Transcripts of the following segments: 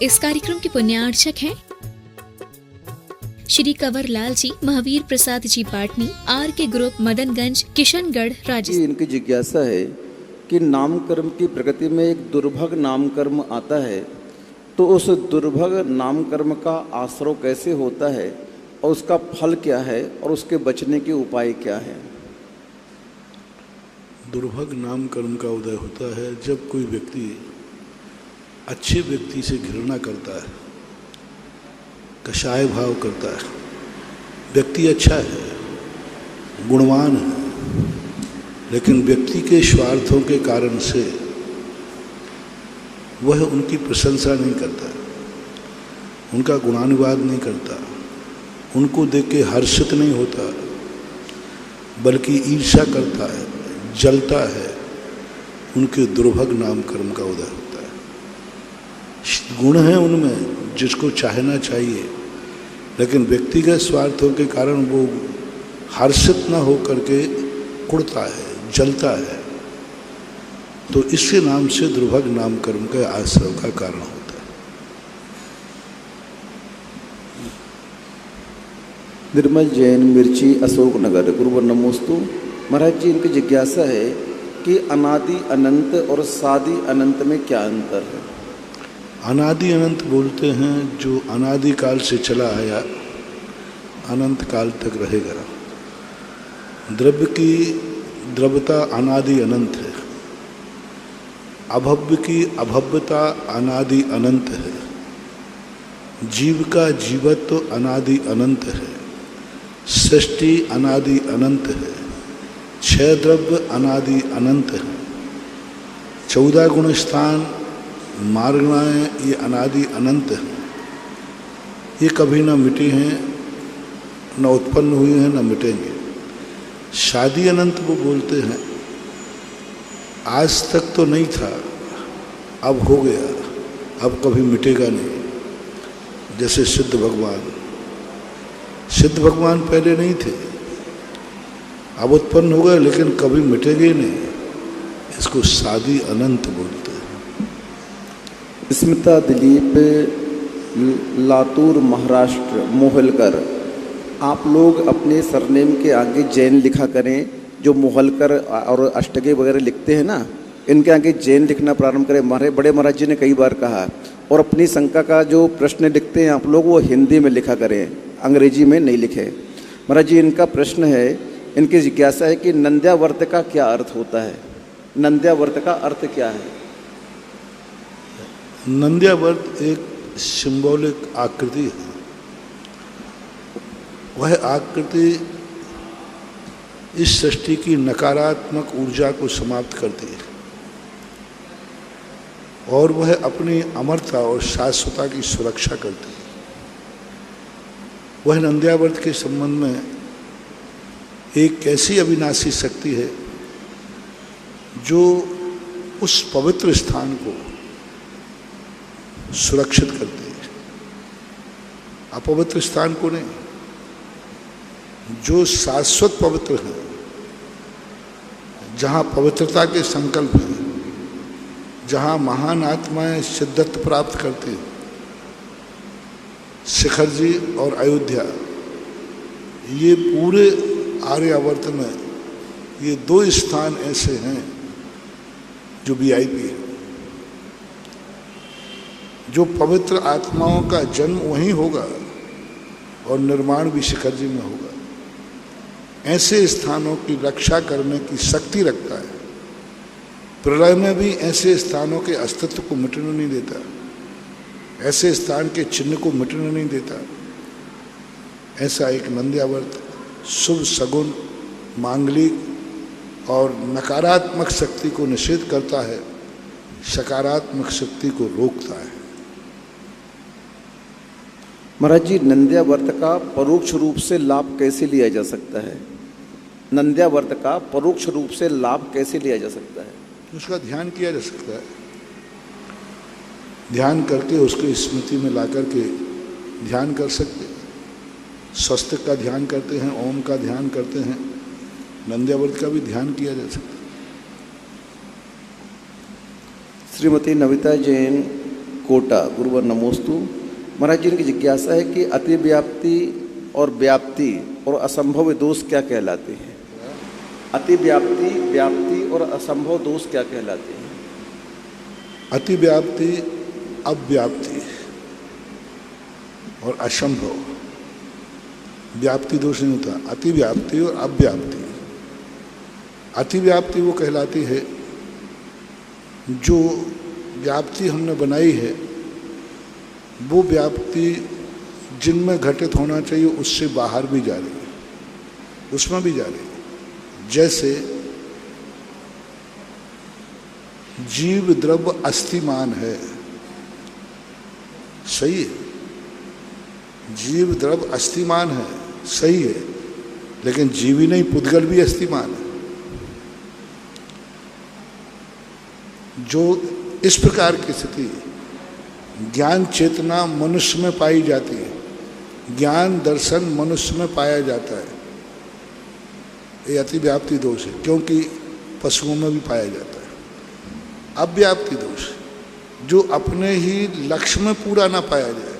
इस कार्यक्रम के पुण्यार्चक हैं श्री कंवर लाल जी, महावीर प्रसाद जी पाटनी, आर के ग्रुप, मदनगंज, किशनगढ़, राजस्थान। इनकी जिज्ञासा है कि नामकर्म की प्रकृति में एक दुर्भग नामकर्म आता है, तो उस दुर्भग नामकर्म का आश्रय कैसे होता है और उसका फल क्या है और उसके बचने के उपाय क्या है? दुर्भग नामकर्म का उदय होता है जब कोई व्यक्ति अच्छे व्यक्ति से घृणा करता है, कषाय भाव करता है। व्यक्ति अच्छा है, गुणवान है, लेकिन व्यक्ति के स्वार्थों के कारण से वह उनकी प्रशंसा नहीं करता, उनका गुणानुवाद नहीं करता, उनको देख के हर्षित नहीं होता, बल्कि ईर्ष्या करता है, जलता है। उनके दुर्भग नामकर्म का उदय होता है। गुण है उनमें जिसको चाहना चाहिए, लेकिन व्यक्तिगत स्वार्थों के कारण वो हर्षित न होकर के कुढ़ता है, जलता है। तो इसके नाम से दुर्भग नामकर्म के आश्रय का कारण होता है। निर्मल जैन, मिर्ची, अशोकनगर। गुरुवर नमोस्तु। महाराज जी, इनकी जिज्ञासा है कि अनादि अनंत और सादि अनंत में क्या अंतर है? अनादि अनंत बोलते हैं जो अनादि काल से चला आया, अनंत काल तक रहेगा। द्रव्य की द्रव्यता अनादि अनंत है, अभव्य की अभव्यता अनादि अनंत है, जीव का जीवत्व अनादि अनंत है, सृष्टि अनादि अनंत है, क्षय द्रव्य अनादि अनंत है, 14 गुण स्थान मार्गणाएँ ये अनादि अनंत हैं। ये कभी ना मिटी हैं, न उत्पन्न हुए हैं, न मिटेंगे। शादी अनंत वो बोलते हैं आज तक तो नहीं था, अब हो गया, अब कभी मिटेगा नहीं। जैसे सिद्ध भगवान पहले नहीं थे, अब उत्पन्न हो गए, लेकिन कभी मिटेंगे नहीं। इसको शादी अनंत बोलते हैं। स्मिता दिलीप, लातूर, महाराष्ट्र, मोहलकर। आप लोग अपने सरनेम के आगे जैन लिखा करें। जो मोहलकर और अष्टगे वगैरह लिखते हैं ना, इनके आगे जैन लिखना प्रारंभ करें। हमारे बड़े महाराज जी ने कई बार कहा। और अपनी शंका का जो प्रश्न लिखते हैं आप लोग, वो हिंदी में लिखा करें, अंग्रेजी में नहीं लिखे। महाराज जी, इनका प्रश्न है, इनकी जिज्ञासा है कि नंद्यावर्त का क्या अर्थ होता है? नंद्यावर्त का अर्थ क्या है? नंद्यावर्त एक सिंबॉलिक आकृति है। वह आकृति इस सृष्टि की नकारात्मक ऊर्जा को समाप्त करती है और वह अपनी अमरता और शाश्वतता की सुरक्षा करती है। वह नंद्यावर्त के संबंध में एक ऐसी अविनाशी शक्ति है जो उस पवित्र स्थान को सुरक्षित करती है, अपवित्र स्थान को नहीं। जो शाश्वत पवित्र है, जहाँ पवित्रता के संकल्प हैं, जहाँ महान आत्माएं सिद्धत्व प्राप्त करती हैं, शिखर जी और अयोध्या, ये पूरे आर्यावर्त में ये 2 स्थान ऐसे हैं जो वीआईपी है। जो पवित्र आत्माओं का जन्म वहीं होगा और निर्माण भी शिखर जी में होगा। ऐसे स्थानों की रक्षा करने की शक्ति रखता है। प्रलय में भी ऐसे स्थानों के अस्तित्व को मिटने नहीं देता, ऐसे स्थान के चिन्ह को मिटने नहीं देता। ऐसा एक नंद्यावर्त शुभ, सगुन, मांगलिक और नकारात्मक शक्ति को निषेध करता है, सकारात्मक शक्ति को रोकता है। महाराज जी, नंद्यावर्त का परोक्ष रूप से लाभ कैसे लिया जा सकता है? नंद्यावर्त का परोक्ष रूप से लाभ कैसे लिया जा सकता है? उसका ध्यान किया जा सकता है। ध्यान करके उसको स्मृति में ला करके ध्यान कर सकते हैं। स्वस्तिक का ध्यान करते हैं, ओम का ध्यान करते हैं, नंद्यावर्त का भी ध्यान किया जा सकता है। श्रीमती नविता जैन, कोटा गुरुवर नमोस्तु। महाराज जी की जिज्ञासा है कि अतिव्याप्ति और व्याप्ति और असंभव दोष क्या कहलाते हैं? अतिव्याप्ति, व्याप्ति और असंभव दोष क्या कहलाते हैं? अतिव्याप्ति, अव्याप्ति और असंभव, व्याप्ति दोष नहीं होता। अतिव्याप्ति और अव्याप्ति। अतिव्याप्ति वो कहलाती है जो व्याप्ति हमने बनाई है, वो व्याप्ति जिनमें घटित होना चाहिए उससे बाहर भी जा रही है, उसमें भी जा रही है। जैसे जीव द्रव्य अस्थिमान है, सही है, जीव द्रव्य अस्थिमान है, सही है, लेकिन जीव ही नहीं, पुद्गल भी अस्थिमान है। जो इस प्रकार की स्थिति ज्ञान चेतना मनुष्य में पाई जाती है, ज्ञान दर्शन मनुष्य में पाया जाता है, ये अतिव्याप्ति दोष है, क्योंकि पशुओं में भी पाया जाता है। अव्याप्ति दोष, जो अपने ही लक्ष्य में पूरा ना पाया जाए।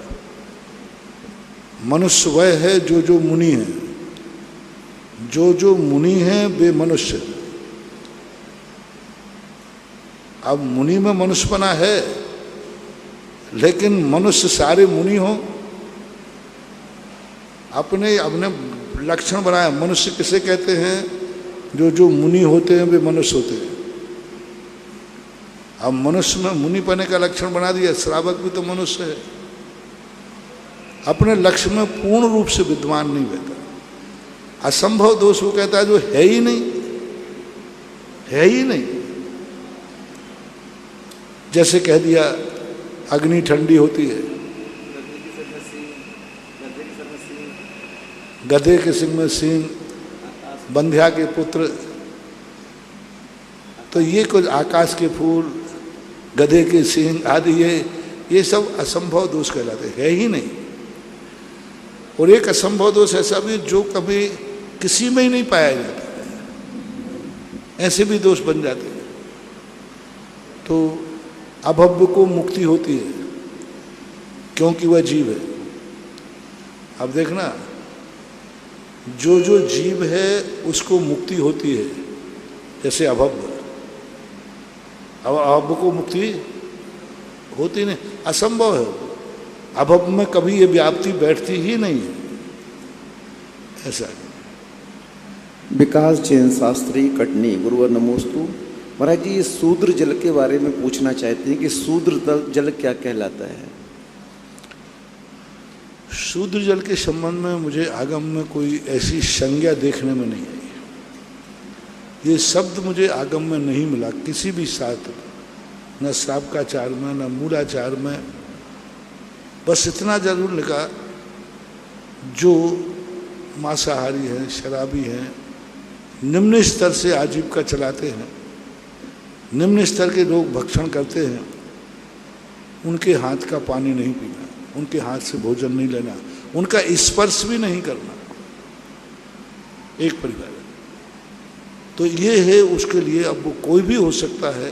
मनुष्य वह है जो मुनि है, जो मुनि है वे मनुष्य। अब मुनि में मनुष्य बना है, लेकिन मनुष्य सारे मुनि हो, अपने अपने लक्षण बनाया। मनुष्य किसे कहते हैं? जो मुनि होते हैं वे मनुष्य होते हैं। अब मनुष्य में मुनि पने का लक्षण बना दिया, श्रावक भी तो मनुष्य है, अपने लक्ष्य में पूर्ण रूप से विद्वान नहीं रहता। असंभव दोष वो कहता है जो है ही नहीं, है ही नहीं। जैसे कह दिया अग्नि ठंडी होती है, गधे के सिंह में सींग, बंध्या के पुत्र, तो ये कुछ आकाश के फूल, गधे के सींग आदि, ये सब असंभव दोष कहलाते हैं, है ही नहीं। और एक असंभव दोष ऐसा भी जो कभी किसी में ही नहीं पाया जाता है, ऐसे भी दोष बन जाते हैं। तो अभव्य को मुक्ति होती है क्योंकि वह जीव है। अब देखना, जो जीव है उसको मुक्ति होती है, जैसे अभव्य। अब अभव्य को मुक्ति होती नहीं, असंभव है। अभव्य में कभी ये व्याप्ति बैठती ही नहीं है, ऐसा। विकास जैन शास्त्री कटनी गुरुवर नमोस्तु। महाराज जी शूद्र जल के बारे में पूछना चाहते हैं कि शूद्र जल क्या कहलाता है? शूद्र जल के संबंध में मुझे आगम में कोई ऐसी संज्ञा देखने में नहीं आई। ये शब्द मुझे आगम में नहीं मिला किसी भी शास्त्र, न श्रावकाचार में न मूलाचार में। बस इतना जरूर लिखा, जो मांसाहारी हैं, शराबी हैं, निम्न स्तर से आजीविका चलाते हैं, निम्न स्तर के लोग भक्षण करते हैं, उनके हाथ का पानी नहीं पीना, उनके हाथ से भोजन नहीं लेना, उनका स्पर्श भी नहीं करना, एक परिवार। तो ये है उसके लिए। अब वो कोई भी हो सकता है।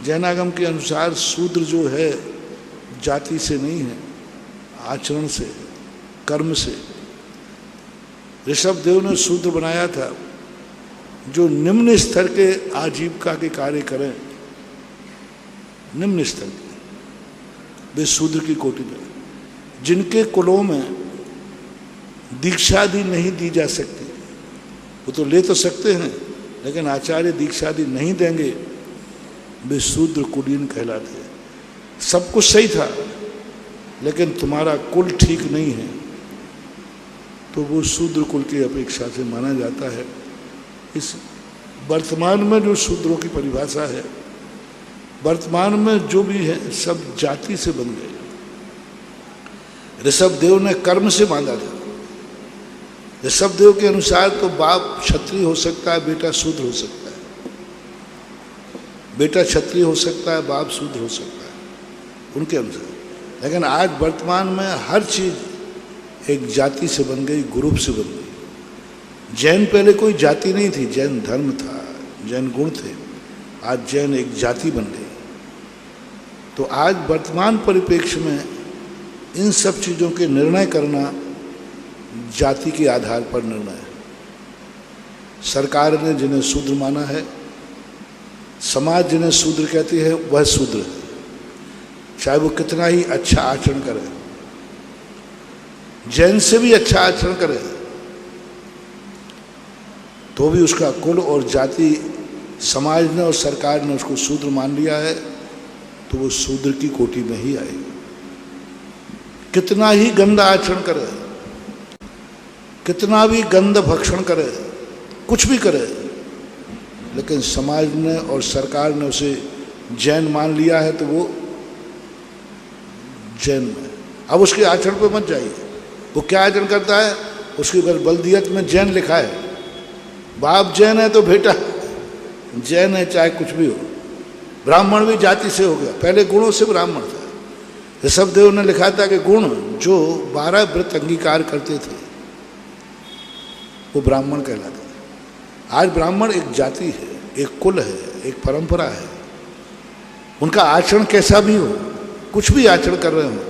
जैनागम के अनुसार शूद्र जो है जाति से नहीं है, आचरण से, कर्म से। ऋषभ देव ने शूद्र बनाया था जो निम्न स्तर के आजीविका के कार्य करें, निम्न स्तर के, वे शूद्र की कोटि में। जिनके कुलों में दीक्षा दी नहीं दी जा सकती, वो तो ले तो सकते हैं, लेकिन आचार्य दीक्षा दी नहीं देंगे, वे शूद्र कुलीन कहलाते हैं। सब कुछ सही था, लेकिन तुम्हारा कुल ठीक नहीं है, तो वो शूद्र कुल की अपेक्षा से माना जाता है। इस वर्तमान में जो शूद्रों की परिभाषा है, वर्तमान में जो भी है सब जाति से बन गए। ऋषभ देव ने कर्म से बांधा था। ऋषभ देव के अनुसार तो बाप क्षत्रिय हो सकता है, बेटा शूद्र हो सकता है, बेटा क्षत्रिय हो सकता है, बाप शूद्र हो सकता है उनके अनुसार। लेकिन आज वर्तमान में हर चीज एक जाति से बन गई, ग्रुप से बन गई। जैन पहले कोई जाति नहीं थी, जैन धर्म था, जैन गुण थे। आज जैन एक जाति बन गई। तो आज वर्तमान परिप्रेक्ष्य में इन सब चीज़ों के निर्णय करना जाति के आधार पर निर्णय है। सरकार ने जिन्हें शूद्र माना है, समाज जिन्हें शूद्र कहती है, वह शूद्र है, चाहे वो कितना ही अच्छा आचरण करे, जैन से भी अच्छा आचरण करे, तो भी उसका कुल और जाति समाज ने और सरकार ने उसको शूद्र मान लिया है, तो वो शूद्र की कोटि में ही आएगी। कितना ही गंदा आचरण करे, कितना भी गंध भक्षण करे, कुछ भी करे, लेकिन समाज ने और सरकार ने उसे जैन मान लिया है, तो वो जैन में। अब उसके आचरण पे मत जाइए, वो क्या आचरण करता है, उसके ऊपर बल्दियत में जैन लिखा है, बाप जैन है तो बेटा जैन है, चाहे कुछ भी हो। ब्राह्मण भी जाति से हो गया, पहले गुणों से ब्राह्मण था। ऋषभदेव ने लिखा था कि गुण जो 12 व्रत अंगीकार करते थे वो ब्राह्मण कहलाते थे। आज ब्राह्मण एक जाति है, एक कुल है, एक परंपरा है। उनका आचरण कैसा भी हो, कुछ भी आचरण कर रहे हो,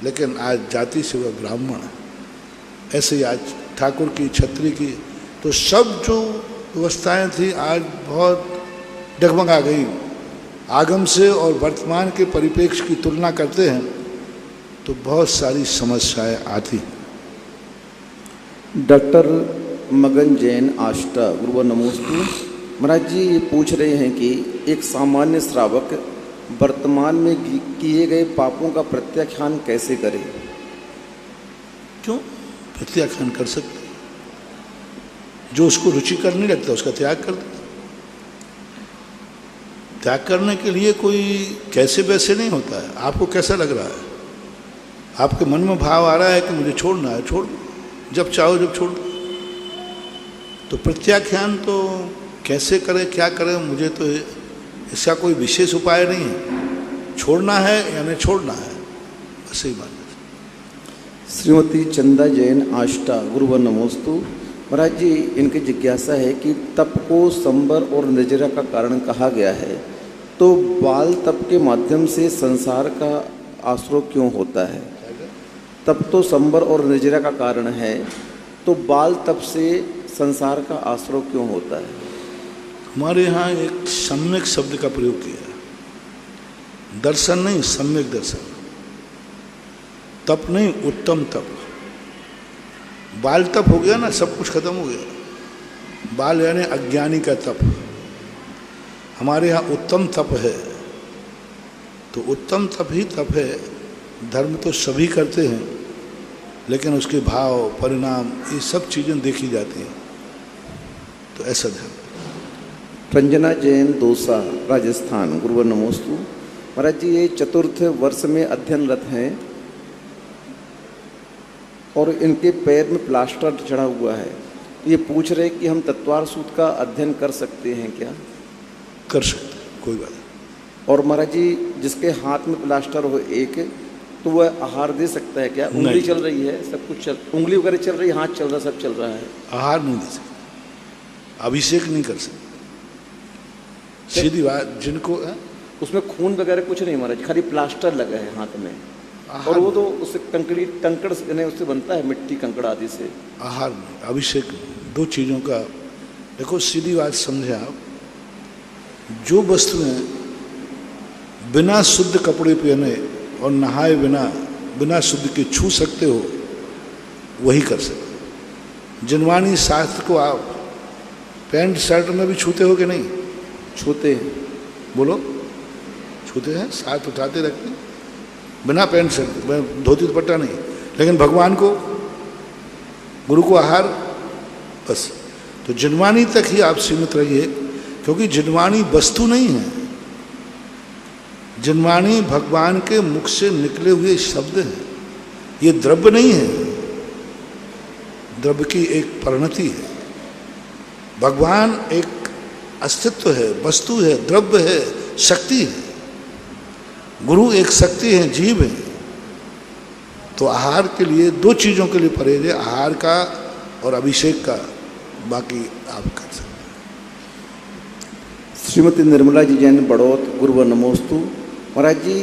लेकिन आज जाति से वह ब्राह्मण है। ऐसे ही आज ठाकुर की, छत्री की, तो सब जो व्यवस्थाएं थी आज बहुत डगमगा गई। आगम से और वर्तमान के परिप्रेक्ष्य की तुलना करते हैं तो बहुत सारी समस्याएं आती। डॉक्टर मगन जैन आष्टा गुरुवर नमोस्तु महाराज जी ये पूछ रहे हैं कि एक सामान्य श्रावक वर्तमान में किए गए पापों का प्रत्याख्यान कैसे करे? क्यों प्रत्याख्यान कर सकते? जो उसको रुचिकर नहीं लगता उसका त्याग कर दे। त्याग करने के लिए कोई कैसे वैसे नहीं होता है। आपको कैसा लग रहा है, आपके मन में भाव आ रहा है कि मुझे छोड़ना है, छोड़, जब चाहो जब छोड़। तो प्रत्याख्यान तो कैसे करें, क्या करें, मुझे तो इसका कोई विशेष उपाय नहीं है। छोड़ना है या नहीं छोड़ना है, बस ही बात। श्रीमती चंदा जैन आष्टा गुरुवर नमोस्तु महाराज जी इनकी जिज्ञासा है कि तप को संबर और निर्जरा का कारण कहा गया है, तो बाल तप के माध्यम से संसार का आश्रय क्यों होता है? तप तो संबर और निर्जरा का कारण है, तो बाल तप से संसार का आश्रय क्यों होता है? हमारे यहाँ एक सम्यक शब्द का प्रयोग किया है। दर्शन नहीं, सम्यक दर्शन। तप नहीं, उत्तम तप। बाल तप हो गया ना, सब कुछ खत्म हो गया। बाल यानी अज्ञानी का तप। हमारे यहाँ उत्तम तप है, तो उत्तम तप ही तप है। धर्म तो सभी करते हैं, लेकिन उसके भाव, परिणाम, ये सब चीज़ें देखी जाती हैं। तो ऐसा धर्म। रंजना जैन दोसा राजस्थान गुरुवर नमोस्तु महाराज जी ये चतुर्थ वर्ष में अध्ययनरत हैं और इनके पैर में प्लास्टर चढ़ा हुआ है। ये पूछ रहे कि हम तत्वार सूत्र का अध्ययन कर सकते हैं क्या? कर सकते, कोई बात नहीं। और महाराज जी जिसके हाथ में प्लास्टर हो एक, तो वह आहार दे सकता है क्या? उंगली चल रही है, सब कुछ उंगली वगैरह चल रही है, हाथ चल रहा, सब चल रहा है, आहार नहीं दे सकते, अभिषेक नहीं कर सकते। सीधी बात। जिनको उसमें खून वगैरह कुछ नहीं महाराज, खाली प्लास्टर लगा है हाथ में, और वो तो उससे कंकड़ उससे बनता है, मिट्टी कंकड़ आदि से। आहार नहीं, अभिषेक नहीं, दो चीज़ों का। देखो सीधी बात समझे आप, जो वस्तुएं बिना शुद्ध कपड़े पहने और नहाए बिना शुद्ध के छू सकते हो, वही कर सकते। जिनवानी शास्त्र को आप पैंट शर्ट में भी छूते हो कि नहीं? छूते हैं। बोलो, छूते हैं, साथ उठाते रखते, बिना पैंट शर्ट, धोती दुपट्टा नहीं। लेकिन भगवान को, गुरु को आहार, बस। तो जिनवानी तक ही आप सीमित रहिए, क्योंकि जिनवानी वस्तु नहीं है। जिनवानी भगवान के मुख से निकले हुए शब्द हैं, ये द्रव्य नहीं है। द्रव्य की एक परिणति है। भगवान एक अस्तित्व है, वस्तु है, द्रव्य है, शक्ति है। गुरु एक शक्ति है, जीव है। तो आहार के लिए दो चीज़ों के लिए परहेज है, आहार का और अभिषेक का। बाकी आप कर सकते हैं। श्रीमती निर्मला जी जैन बड़ौत गुरुवर नमोस्तु महाराज जी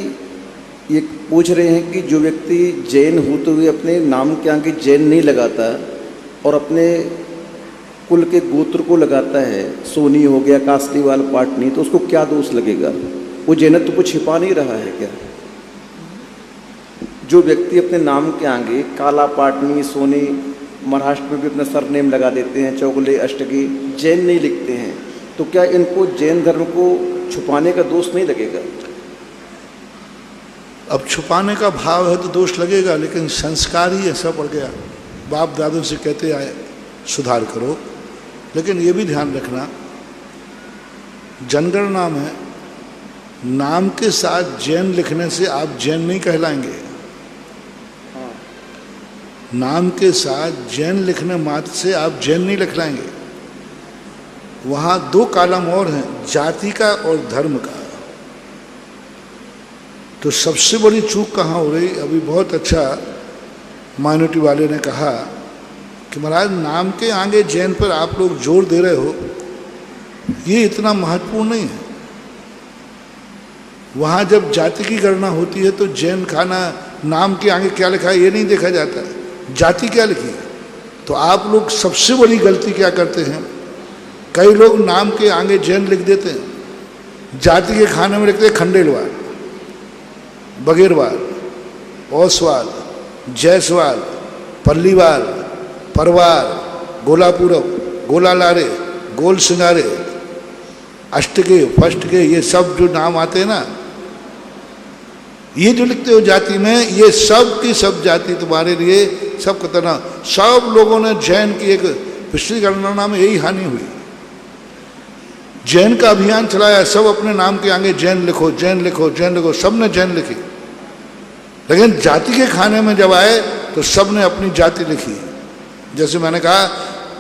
ये पूछ रहे हैं कि जो व्यक्ति जैन होते हुए अपने नाम के आगे जैन नहीं लगाता और अपने कुल के गोत्र को लगाता है, सोनी हो गया, कासलीवाल, पाटनी, तो उसको क्या दोष लगेगा? वो जैनत्व को छिपा नहीं रहा है क्या? जो व्यक्ति अपने नाम के आगे काला, पाटनी, सोनी, महाराष्ट्र में भी अपना सरनेम लगा देते हैं, चौगले, अष्टगी, जैन नहीं लिखते हैं, तो क्या इनको जैन धर्म को छुपाने का दोष नहीं लगेगा? अब छुपाने का भाव है तो दोष लगेगा, लेकिन संस्कार ही ऐसा पड़ गया, बाप दादों से कहते आए सुधार करो। लेकिन ये भी ध्यान रखना, जनगणना में नाम के साथ जैन लिखने से आप जैन नहीं कहलाएंगे। नाम के साथ जैन लिखने मात्र से आप जैन नहीं लिखलाएंगे। वहाँ 2 कॉलम और हैं, जाति का और धर्म का। तो सबसे बड़ी चूक कहाँ हो रही? अभी बहुत अच्छा माइनॉरिटी वाले ने कहा कि महाराज नाम के आगे जैन पर आप लोग जोर दे रहे हो, ये इतना महत्वपूर्ण नहीं है। वहाँ जब जाति की गणना होती है तो जैन खाना नाम के आगे क्या लिखा है ये नहीं देखा जाता, जाति क्या लिखी है। तो आप लोग सबसे बड़ी गलती क्या करते हैं, कई लोग नाम के आगे जैन लिख देते हैं, जाति के खाने में लिखते हैं खंडेलवाल, बघेरवाल, ओसवाल, जायसवाल, पल्लीवाल, परवार, गोलापुरम, गोलालारे, गोल सिंगारे, अष्टके, फष्टके, ये सब जो नाम आते हैं ना, ये जो लिखते हो जाति में, ये सब की सब जाति तुम्हारे लिए सब खतरनाक। सब लोगों ने जैन की एक पिछली गणना में यही हानि हुई, जैन का अभियान चलाया, सब अपने नाम के आगे जैन लिखो, जैन लिखो, जैन लिखो, सब ने जैन लिखी। लेकिन जाति के खाने में जब आए तो सब ने अपनी जाति लिखी। जैसे मैंने कहा,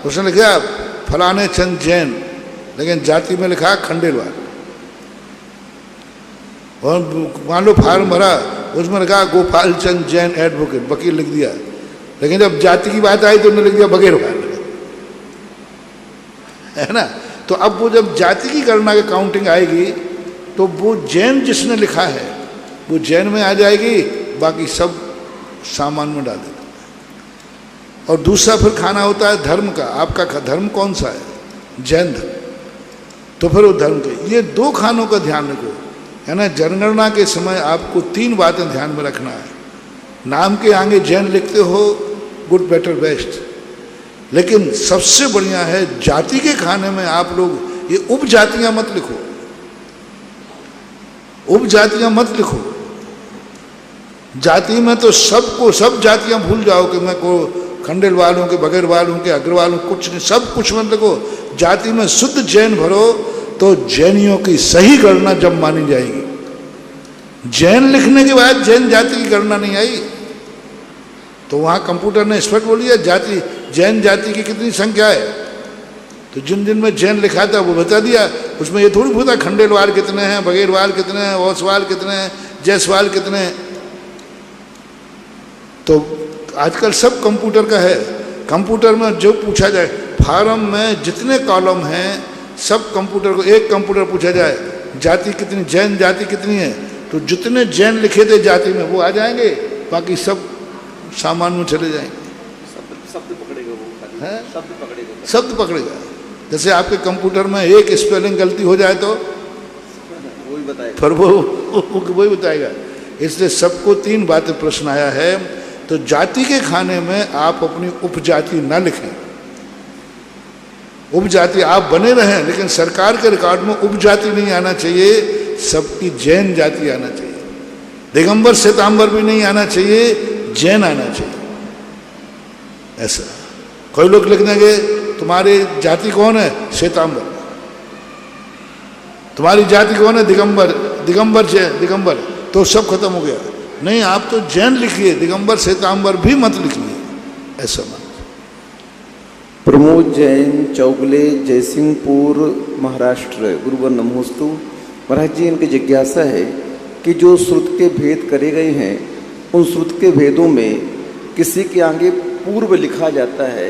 उसने लिखा फलाने चंद जैन, लेकिन जाति में लिखा खंडेलवाल। और मान लो फार्म भरा, उसमें लिखा गोपाल चंद जैन एडवोकेट, वकील लिख दिया, लेकिन जब जाति की बात आई तो उन्होंने लिख दिया बघेरवाल, है ना। तो अब वो जब जाति की गणना की काउंटिंग आएगी तो वो जैन जिसने लिखा है वो जैन में आ जाएगी, बाकी सब सामान में डाल देते। और दूसरा फिर खाना होता है धर्म का। आपका धर्म कौन सा है? जैन धर्म। तो फिर वो धर्म के ये 2 खानों का ध्यान रखो, है ना। जनगणना के समय आपको 3 बातें ध्यान में रखना है। नाम के आगे जैन लिखते हो, गुड, बेटर, बेस्ट, लेकिन सबसे बढ़िया है जाति के खाने में आप लोग ये उपजातियां मत लिखो, उपजातियां मत लिखो। जाति में तो सबको सब जातियां भूल जाओ कि मैं को खंडेलवाल हूं, के बघेरवाल हूं, के अग्रवाल हूं, कुछ नहीं, सब कुछ मत लिखो। जाति में शुद्ध जैन भरो तो जैनियों की सही गणना जब मानी जाएगी। जैन लिखने के बाद जैन जाति की गणना नहीं आई तो वहां कंप्यूटर ने स्पष्ट बोल दिया जाति, जैन जाति की कितनी संख्या है। तो जिन जिन में जैन लिखा था वो बता दिया। उसमें ये थोड़ी पूछा खंडेलवाल कितने हैं, बघेरवाल कितने हैं, ओसवाल कितने हैं, जायसवाल कितने हैं। तो आजकल सब कंप्यूटर का है। कंप्यूटर में जो पूछा जाए, फार्म में जितने कॉलम हैं सब कंप्यूटर को, एक कंप्यूटर पूछा जाए जाति कितनी, जैन जाति कितनी है, तो जितने जैन लिखे थे जाति में वो आ जाएंगे, बाकी सब सामान में चले जाएंगे। शब्द पकड़ेगा वो, है शब्द पकड़ेगा, शब्द पकड़ेगा। जैसे आपके कंप्यूटर में एक स्पेलिंग गलती हो जाए तो वही बताएगा, फिर वो वही बताएगा। इसलिए सबको 3 बातें प्रश्न आया है। तो जाति के खाने में आप अपनी उपजाति न लिखें। उपजाति आप बने रहें, लेकिन सरकार के रिकॉर्ड में उपजाति नहीं आना चाहिए, सबकी जैन जाति आना चाहिए। दिगंबर श्वेतांबर भी नहीं आना चाहिए, जैन आना चाहिए। ऐसा कोई लोग लिख देंगे तुम्हारी जाति कौन है? श्वेतांबर। तुम्हारी जाति कौन है? दिगंबर। दिगंबर जैन, दिगंबर, तो सब खत्म हो गया। नहीं, आप तो जैन लिखिए, दिगंबर श्वेतांबर भी मत लिखिए। ऐसा मत। प्रमोद जैन, चौगले, जयसिंहपुर, महाराष्ट्र। गुरुवर नमोस्तु। महाराज जी, इनकी जिज्ञासा है कि जो श्रुत के भेद करे गए हैं, उन श्रुत के भेदों में किसी के आगे पूर्व लिखा जाता है,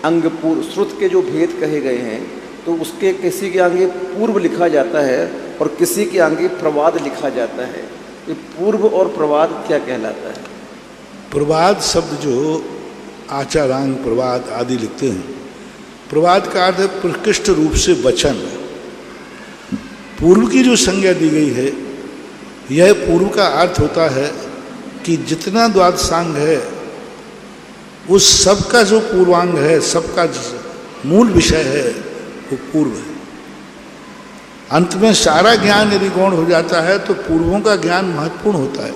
अंग पूर्व। श्रुत के जो भेद कहे गए हैं तो उसके किसी के आगे पूर्व लिखा जाता है और किसी के आगे प्रवाद लिखा जाता है। ये पूर्व और प्रवाद क्या कहलाता है? प्रवाद शब्द जो आचारांग प्रवाद आदि लिखते हैं, प्रवाद का अर्थ है प्रकृष्ट रूप से वचन। पूर्व की जो संज्ञा दी गई है, यह पूर्व का अर्थ होता है कि जितना द्वादशांग है उस सब का जो पूर्वांग है, सबका मूल विषय है वो पूर्व है। अंत में सारा ज्ञान यदि गौण हो जाता है तो पूर्वों का ज्ञान महत्वपूर्ण होता है।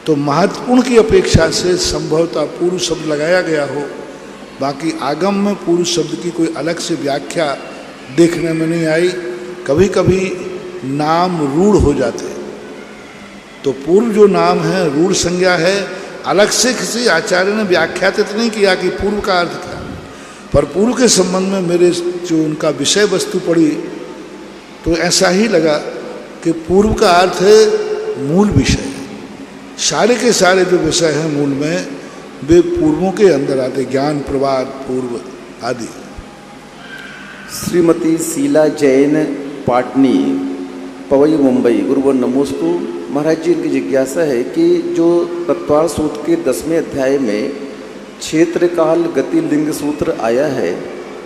तो महत्वपूर्ण की अपेक्षा से संभवतः पूर्व शब्द लगाया गया हो, बाकी आगम में पूर्व शब्द की कोई अलग से व्याख्या देखने में नहीं आई। कभी कभी नाम रूढ़ हो जाते हैं, तो पूर्व जो नाम है रूढ़ संज्ञा है, अलग से किसी आचार्य ने व्याख्यात नहीं किया कि पूर्व का अर्थ क्या, पर पूर्व के संबंध में मेरे जो उनका विषय वस्तु पड़ी तो ऐसा ही लगा कि पूर्व का अर्थ है मूल विषय। सारे के सारे जो विषय हैं मूल में, वे पूर्वों के अंदर आते, ज्ञान प्रवाद पूर्व आदि। श्रीमती शीला जैन पाटनी, पवई मुंबई, गुरुवर नमोस्तु। महाराज जी, इनकी जिज्ञासा है कि जो तत्वार सूत्र के 10वें अध्याय में क्षेत्र काल गति लिंग सूत्र आया है,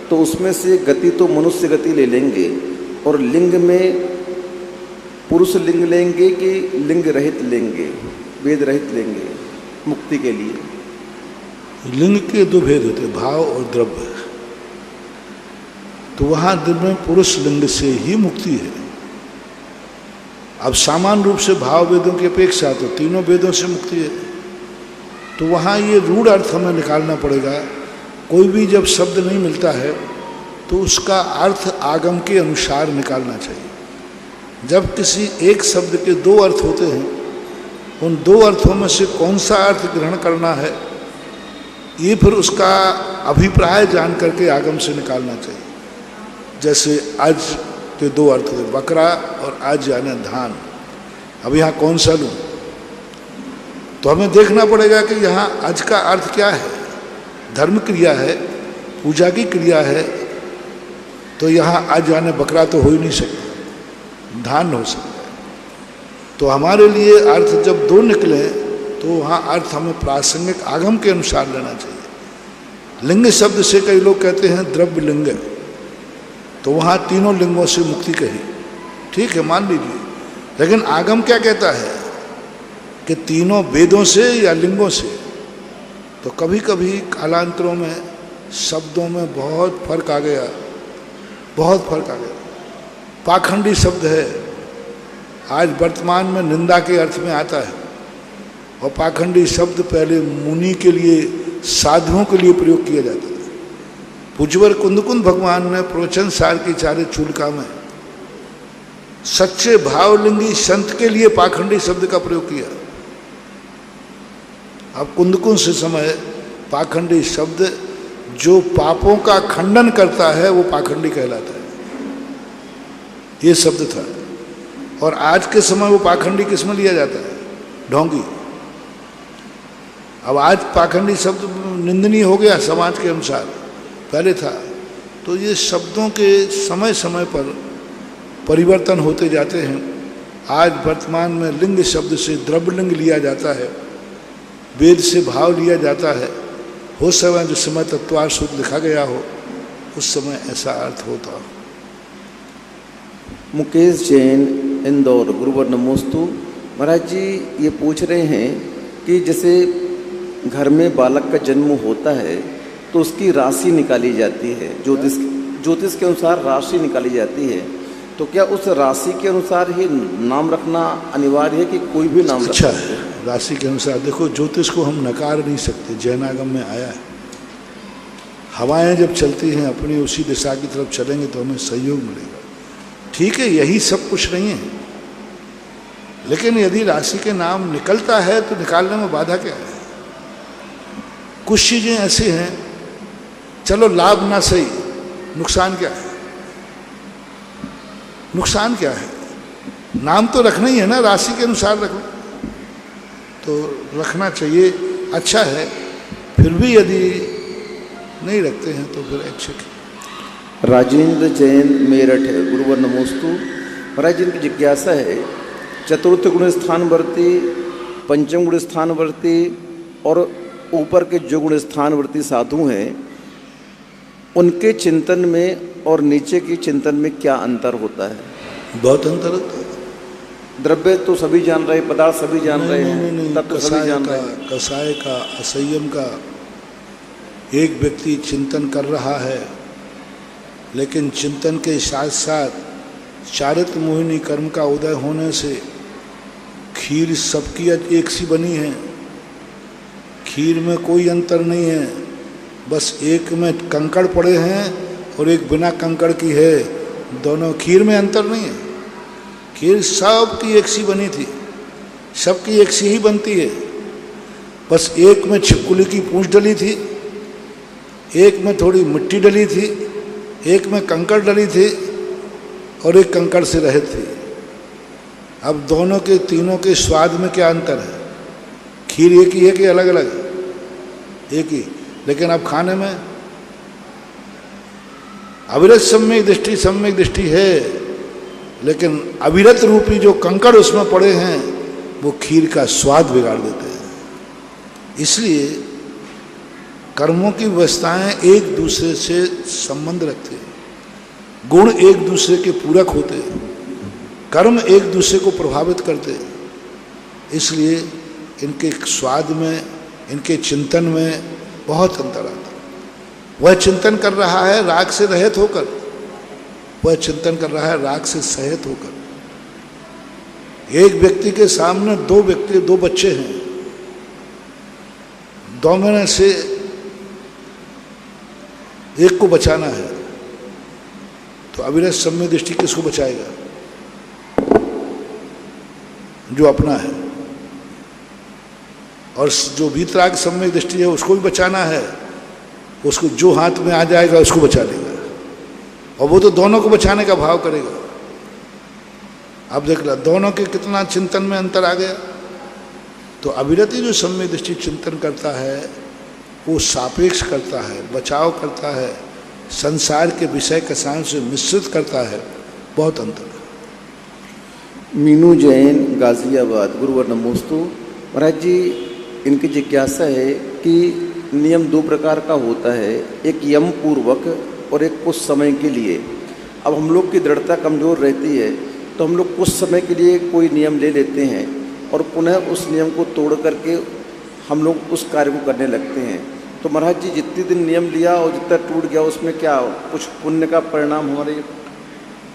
तो उसमें से गति तो मनुष्य गति ले लेंगे और लिंग में पुरुष लिंग लेंगे कि लिंग रहित लेंगे, वेद रहित लेंगे मुक्ति के लिए? लिंग के दो भेद होते हैं, भाव और द्रव्य। तो वहाँ द्रव्य में पुरुष लिंग से ही मुक्ति है। अब सामान्य रूप से भाव वेदों की अपेक्षा तो तीनों वेदों से मुक्ति है। तो वहाँ ये रूढ़ अर्थ हमें निकालना पड़ेगा। कोई भी जब शब्द नहीं मिलता है तो उसका अर्थ आगम के अनुसार निकालना चाहिए। जब किसी एक शब्द के दो अर्थ होते हैं, उन दो अर्थों में से कौन सा अर्थ ग्रहण करना है, ये फिर उसका अभिप्राय जान करके आगम से निकालना चाहिए। जैसे आज के दो अर्थ थे, बकरा और आज यानी धान। अब यहाँ कौन सा लूँ? तो हमें देखना पड़ेगा कि यहाँ आज का अर्थ क्या है। धर्म क्रिया है, पूजा की क्रिया है, तो यहाँ आज यानी बकरा तो हो ही नहीं सकता, धान हो सकता है। तो हमारे लिए अर्थ जब दो निकले तो वहाँ अर्थ हमें प्रासंगिक आगम के अनुसार लेना चाहिए। लिंग शब्द से कई लोग कहते हैं द्रव्य लिंग, तो वहाँ तीनों लिंगों से मुक्ति कही, ठीक है, मान लीजिए। लेकिन आगम क्या कहता है कि तीनों वेदों से या लिंगों से? तो कभी कभी कालांतरों में शब्दों में बहुत फर्क आ गया, बहुत फर्क आ गया। पाखंडी शब्द है, आज वर्तमान में निंदा के अर्थ में आता है, और पाखंडी शब्द पहले मुनि के लिए, साधुओं के लिए प्रयोग किया जाता था। पूज्यवर कुंदकुंद भगवान ने प्रवचन सार की चारे चूलिका में सच्चे भावलिंगी संत के लिए पाखंडी शब्द का प्रयोग किया। अब कुंदकुंद से समय पाखंडी शब्द जो पापों का खंडन करता है वो पाखंडी कहलाता है, ये शब्द था। और आज के समय वो पाखंडी किस में लिया जाता है? ढोंगी। अब आज पाखंडी शब्द निंदनीय हो गया समाज के अनुसार, पहले था। तो ये शब्दों के समय समय पर परिवर्तन होते जाते हैं। आज वर्तमान में लिंग शब्द से द्रव्यलिंग लिया जाता है, वेद से भाव लिया जाता है। हो समय जिस समय तत्वार सूत्र लिखा गया हो उस समय ऐसा अर्थ होता। मुकेश जैन, इंदौर, गुरुवर नमोस्तु। महाराज जी ये पूछ रहे हैं कि जैसे घर में बालक का जन्म होता है तो उसकी राशि निकाली जाती है, ज्योतिष के अनुसार राशि निकाली जाती है, तो क्या उस राशि के अनुसार ही नाम रखना अनिवार्य है कि कोई भी नाम अच्छा रख सकते है? राशि के अनुसार देखो, ज्योतिष को हम नकार नहीं सकते, जैनागम में आया है। हवाएं जब चलती हैं अपनी उसी दिशा की तरफ चलेंगे तो हमें सहयोग मिलेगा। ठीक है, यही सब कुछ नहीं है, लेकिन यदि राशि के नाम निकलता है तो निकालने में बाधा क्या है? कुछ चीज़ें ऐसी हैं, चलो लाभ ना सही, नुकसान क्या है? नुकसान क्या है? नाम तो रखना ही है ना, राशि के अनुसार रखना तो रखना चाहिए, अच्छा है। फिर भी यदि नहीं रखते हैं तो फिर अच्छे। राजेंद्र जैन, मेरठ, गुरुवर नमोस्तु। महाराज जी, इनकी जिज्ञासा है चतुर्थ गुण स्थानवर्ती, पंचम गुण स्थानवर्ती और ऊपर के जो गुण स्थानवर्ती साधु हैं उनके चिंतन में और नीचे के चिंतन में क्या अंतर होता है? बहुत अंतर होता है। द्रव्य तो सभी जान रहे, पदार्थ सभी जान रहे हैं, नहीं, तत्व सभी जान रहे हैं। कसाय का, असंयम का एक व्यक्ति चिंतन कर रहा है, लेकिन चिंतन के साथ साथ चारित्र मोहिनी कर्म का उदय होने से खीर सबकी एक सी बनी है। खीर में कोई अंतर नहीं है, बस एक में कंकड़ पड़े हैं और एक बिना कंकड़ की है। दोनों खीर में अंतर नहीं है। खीर सबकी एक सी बनी थी, सबकी एक सी ही बनती है, बस एक में छिपकुली की पूंछ डली थी, एक में थोड़ी मिट्टी डली थी, एक में कंकड़ डली थी और एक कंकड़ से रहित थी। अब दोनों के तीनों के स्वाद में क्या अंतर है? खीर एक ही है कि अलग अलग? एक ही, लेकिन अब खाने में अविरत सम्यक दृष्टि है, लेकिन अविरत रूपी जो कंकड़ उसमें पड़े हैं वो खीर का स्वाद बिगाड़ देते हैं। इसलिए कर्मों की व्यवस्थाएं एक दूसरे से संबंध रखते हैं, गुण एक दूसरे के पूरक होते हैं, कर्म एक दूसरे को प्रभावित करते हैं। इसलिए इनके स्वाद में, इनके चिंतन में बहुत अंतर आता है। वह चिंतन कर रहा है राग से रहित होकर, वह चिंतन कर रहा है राग से सहित होकर। एक व्यक्ति के सामने दो बच्चे हैं, दो में से एक को बचाना है, तो अविरत सम्यक दृष्टि किसको बचाएगा? जो अपना है। और जो वीतराग सम्यक दृष्टि है उसको भी बचाना है, उसको जो हाथ में आ जाएगा उसको बचा लेगा, और वो तो दोनों को बचाने का भाव करेगा। अब देख ला दोनों के कितना चिंतन में अंतर आ गया। तो अविरति जो सम्यक दृष्टि चिंतन करता है वो सापेक्ष करता है, बचाव करता है, संसार के विषय कसायों से मिश्रित करता है। बहुत अंतर है। मीनू जैन, गाजियाबाद। गुरुवर नमोस्तु। महाराज जी, इनकी जिज्ञासा है कि नियम दो प्रकार का होता है, एक यम पूर्वक और एक कुछ समय के लिए। अब हम लोग की दृढ़ता कमज़ोर रहती है तो हम लोग कुछ समय के लिए कोई नियम ले लेते हैं और पुनः उस नियम को तोड़ करके हम लोग उस कार्य को करने लगते हैं। तो महाराज जी, जितने दिन नियम लिया और जितना टूट गया उसमें क्या कुछ पुण्य का परिणाम हमारे?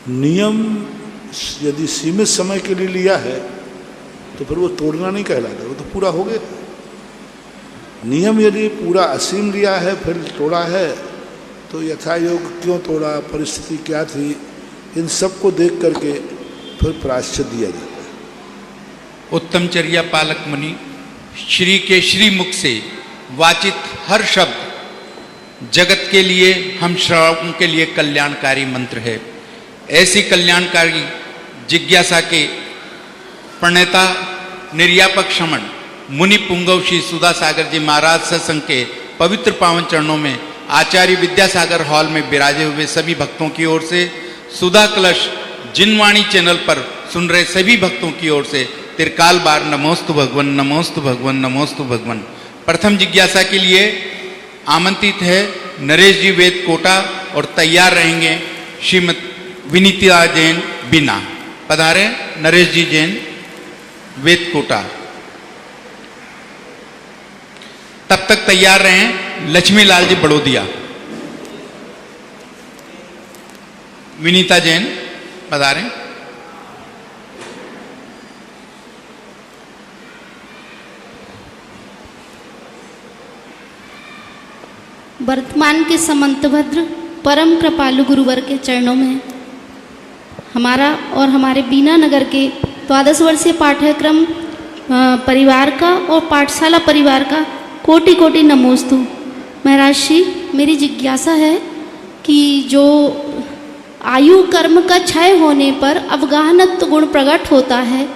नियम यदि सीमित समय के लिए लिया है तो फिर वो तोड़ना नहीं कहलाता, वो तो पूरा हो गया। नियम यदि पूरा असीम लिया है फिर तोड़ा है तो यथायोग क्यों तोड़ा, परिस्थिति क्या थी, इन सब को देख करके फिर प्रायश्चित दिया जाता है। उत्तम चर्या पालक मुनि श्री के श्री मुख से वाचित हर शब्द जगत के लिए, हम श्रावकों के लिए कल्याणकारी मंत्र है। ऐसी कल्याणकारी जिज्ञासा के प्रणेता निर्यापक श्रमण मुनि पुंगव श्री सुधा सागर जी महाराज सत्संग के पवित्र पावन चरणों में आचार्य विद्यासागर हॉल में विराजे हुए सभी भक्तों की ओर से, सुधा कलश जिनवाणी चैनल पर सुन रहे सभी भक्तों की ओर से त्रिकाल बार नमोस्तु भगवन, नमोस्तु भगवन, नमोस्तु भगवन। प्रथम जिज्ञासा के लिए आमंत्रित है नरेश जी वेद कोटा और तैयार रहेंगे श्रीमती विनीता जैन बीना। पधारे नरेश जी जैन वेद कोटा। तब तक तैयार रहें लक्ष्मी लाल जी बड़ोदिया। विनीता जैन पधारे। वर्तमान के समंतभद्र परम कृपालु गुरुवर के चरणों में हमारा और हमारे बीना नगर के 12 वर्षीय पाठ्यक्रम परिवार का और पाठशाला परिवार का कोटि कोटि नमोस्तु। महाराज श्री, मेरी जिज्ञासा है कि जो आयु कर्म का क्षय होने पर अवगाहनत्व गुण प्रकट होता है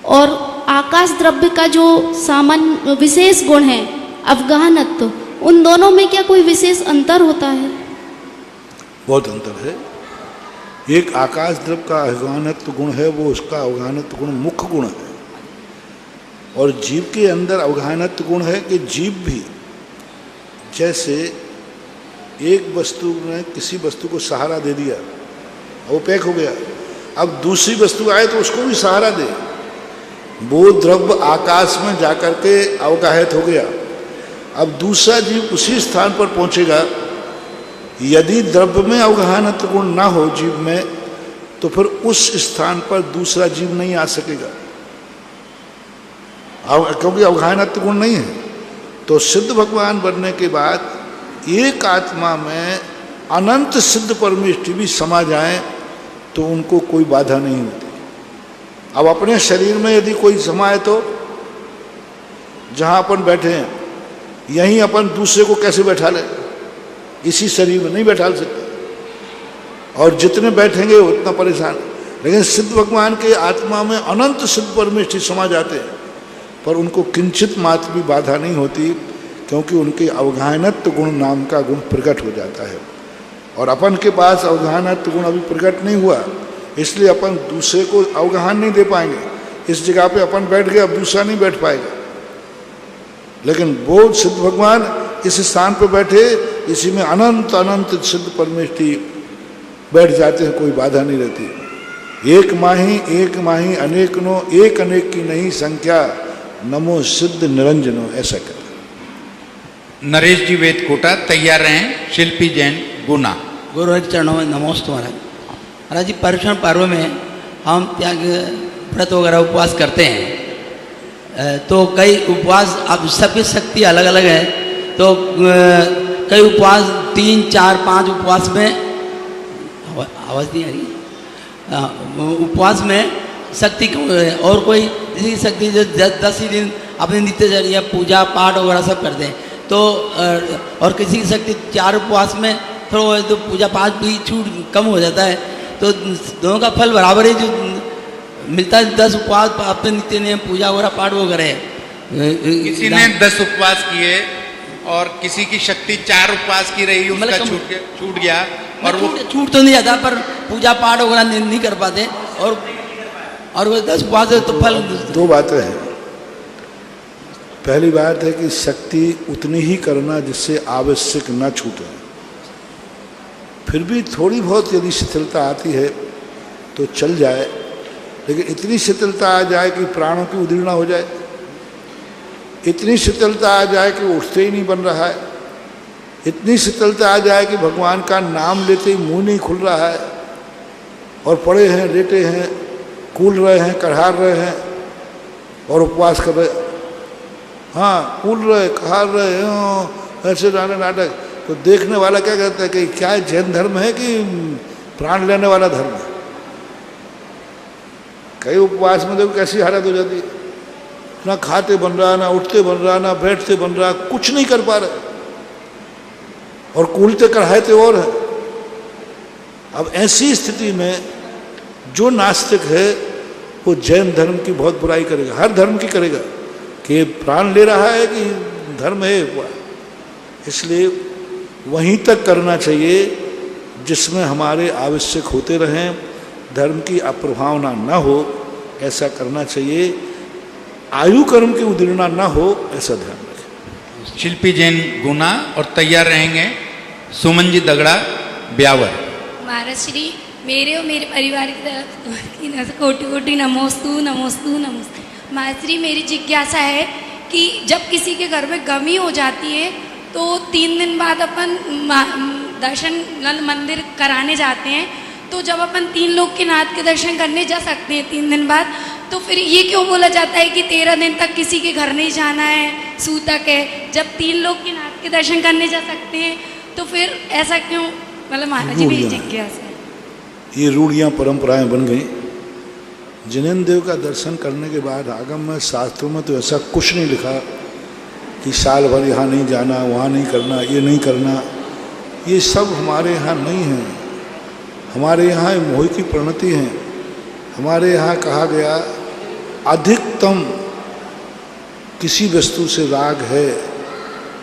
और आकाश द्रव्य का जो सामान्य विशेष गुण है अवगाहनत्व, उन दोनों में क्या कोई विशेष अंतर होता है? बहुत अंतर है। एक आकाश द्रव्य का अवगाहनत्व गुण है, वो उसका अवगाहनत्व गुण मुख्य गुण है। और जीव के अंदर अवगाहनत्व गुण है कि जीव भी जैसे एक वस्तु ने किसी वस्तु को सहारा दे दिया, वो पैक हो गया, अब दूसरी वस्तु आए तो उसको भी सहारा दे, वो द्रव्य आकाश में जाकर के अवगाहित हो गया। अब दूसरा जीव उसी स्थान पर पहुंचेगा। यदि द्रव्य में अवगाहनत्व गुण ना हो जीव में, तो फिर उस स्थान पर दूसरा जीव नहीं आ सकेगा, क्योंकि अवगाहनत्व गुण नहीं है। तो सिद्ध भगवान बनने के बाद एक आत्मा में अनंत सिद्ध परमेष्टि भी समा जाए तो उनको कोई बाधा नहीं होती। अब अपने शरीर में यदि कोई समाए तो जहाँ अपन बैठे हैं यहीं अपन दूसरे को कैसे बैठा ले? इसी शरीर में नहीं बैठा सकते, और जितने बैठेंगे उतना परेशान। लेकिन सिद्ध भगवान के आत्मा में अनंत सिद्ध परमेष्टि समा जाते हैं, पर उनको किंचित मात्र भी बाधा नहीं होती, क्योंकि उनके अवगाहनत्व गुण नाम का गुण प्रकट हो जाता है। और अपन के पास अवगाहनत्व गुण अभी प्रकट नहीं हुआ, इसलिए अपन दूसरे को अवगाहन नहीं दे पाएंगे। इस जगह पे अपन बैठ गए, अब दूसरा नहीं बैठ पाएगा। लेकिन वो सिद्ध भगवान इस स्थान पर बैठे, इसी में अनंत अनंत सिद्ध परमेष्टि बैठ जाते हैं, कोई बाधा नहीं रहती। एक माही अनेक नो, एक अनेक की नहीं संख्या, नमो सिद्ध निरंजनो, ऐसा कहते। नरेश जी वेदकोटा तैयार रहें। शिल्पी जैन गुना। गुरु के चरणों में नमोस्तु महाराज। महाराज जी, पर्युषण पर्व में हम त्याग व्रत वगैरह उपवास करते हैं, तो कई उपवास, अब सबकी शक्ति अलग अलग है, तो कई उपवास 3, 4, 5 उपवास में आवाज़ नहीं आ रही, उपवास में शक्ति कम है। और कोई इसी शक्ति जो 10 ही दिन अपनी नित्यचर्या पूजा पाठ वगैरह सब करते हैं, तो और किसी की शक्ति 4 उपवास में थोड़ा तो पूजा पाठ भी छूट कम हो जाता है, तो दोनों का फल बराबर ही जो मिलता है। 10 उपवास अपने नित्य नियम पूजा वगैरह पाठ वगैरह, किसी ने 10 उपवास किए और किसी की शक्ति 4 उपवास की रही, उसका छूट गया, और वो छूट तो नहीं जाता, पर पूजा पाठ वगैरह नहीं कर पाते, और वो 10 उपवास है तो फल। 2 बातें हैं। पहली बात है कि शक्ति उतनी ही करना जिससे आवश्यक न छूटे। फिर भी थोड़ी बहुत यदि शिथिलता आती है तो चल जाए, लेकिन इतनी शिथिलता आ जाए कि प्राणों की उदीर्णा हो जाए, इतनी शिथिलता आ जाए कि उठते ही नहीं बन रहा है, इतनी शिथिलता आ जाए कि भगवान का नाम लेते ही मुंह नहीं खुल रहा है, और पड़े हैं, लेटे हैं, कूल रहे हैं, कहार रहे हैं और उपवास कर रहे, हाँ कूल रहे, कहार रहे हैं, ऐसे नाटक। तो देखने वाला क्या कहता है कि क्या जैन धर्म है कि प्राण लेने वाला धर्म है? कई उपवास में देखो कैसी हालत हो जाती है, ना खाते बन रहा, ना उठते बन रहा, ना बैठते बन रहा, कुछ नहीं कर पा रहे, और कूलते कढ़ाते और है। अब ऐसी स्थिति में जो नास्तिक है वो जैन धर्म की बहुत बुराई करेगा, हर धर्म की करेगा कि प्राण ले रहा है कि धर्म है। इसलिए वहीं तक करना चाहिए जिसमें हमारे आवश्यक होते रहें, धर्म की अप्रभावना न हो, ऐसा करना चाहिए। आयु कर्म की उदीर्णा न हो, ऐसा ध्यान रखें। शिल्पी जैन गुना। और तैयार रहेंगे सुमन जी दगड़ा ब्यावर। महाराज श्री, मेरे और मेरे परिवार की तरफ से कोटि कोटि नमोस्तु नमोस्तु नमोस्तु। महाराज श्री, मेरी जिज्ञासा है कि जब किसी के घर में गमी हो जाती है तो 3 दिन बाद अपन दर्शन मंदिर कराने जाते हैं, तो जब अपन 3 लोग के नाथ के दर्शन करने जा सकते हैं 3 दिन बाद, तो फिर ये क्यों बोला जाता है कि 13 दिन तक किसी के घर नहीं जाना है, सूतक है? जब 3 लोग के नाथ के दर्शन करने जा सकते हैं तो फिर ऐसा क्यों? मतलब महाराज जी, मेरी जिज्ञासा है। ये रूढ़ियाँ परंपराएं बन गई। जिनेन्द्र देव का दर्शन करने के बाद आगम में शास्त्रों में तो ऐसा कुछ नहीं लिखा कि साल भर यहाँ नहीं जाना, वहाँ नहीं करना, ये नहीं करना। ये सब हमारे यहाँ नहीं है। हमारे यहाँ मोह की प्रणति है। हमारे यहाँ कहा गया अधिकतम किसी वस्तु से राग है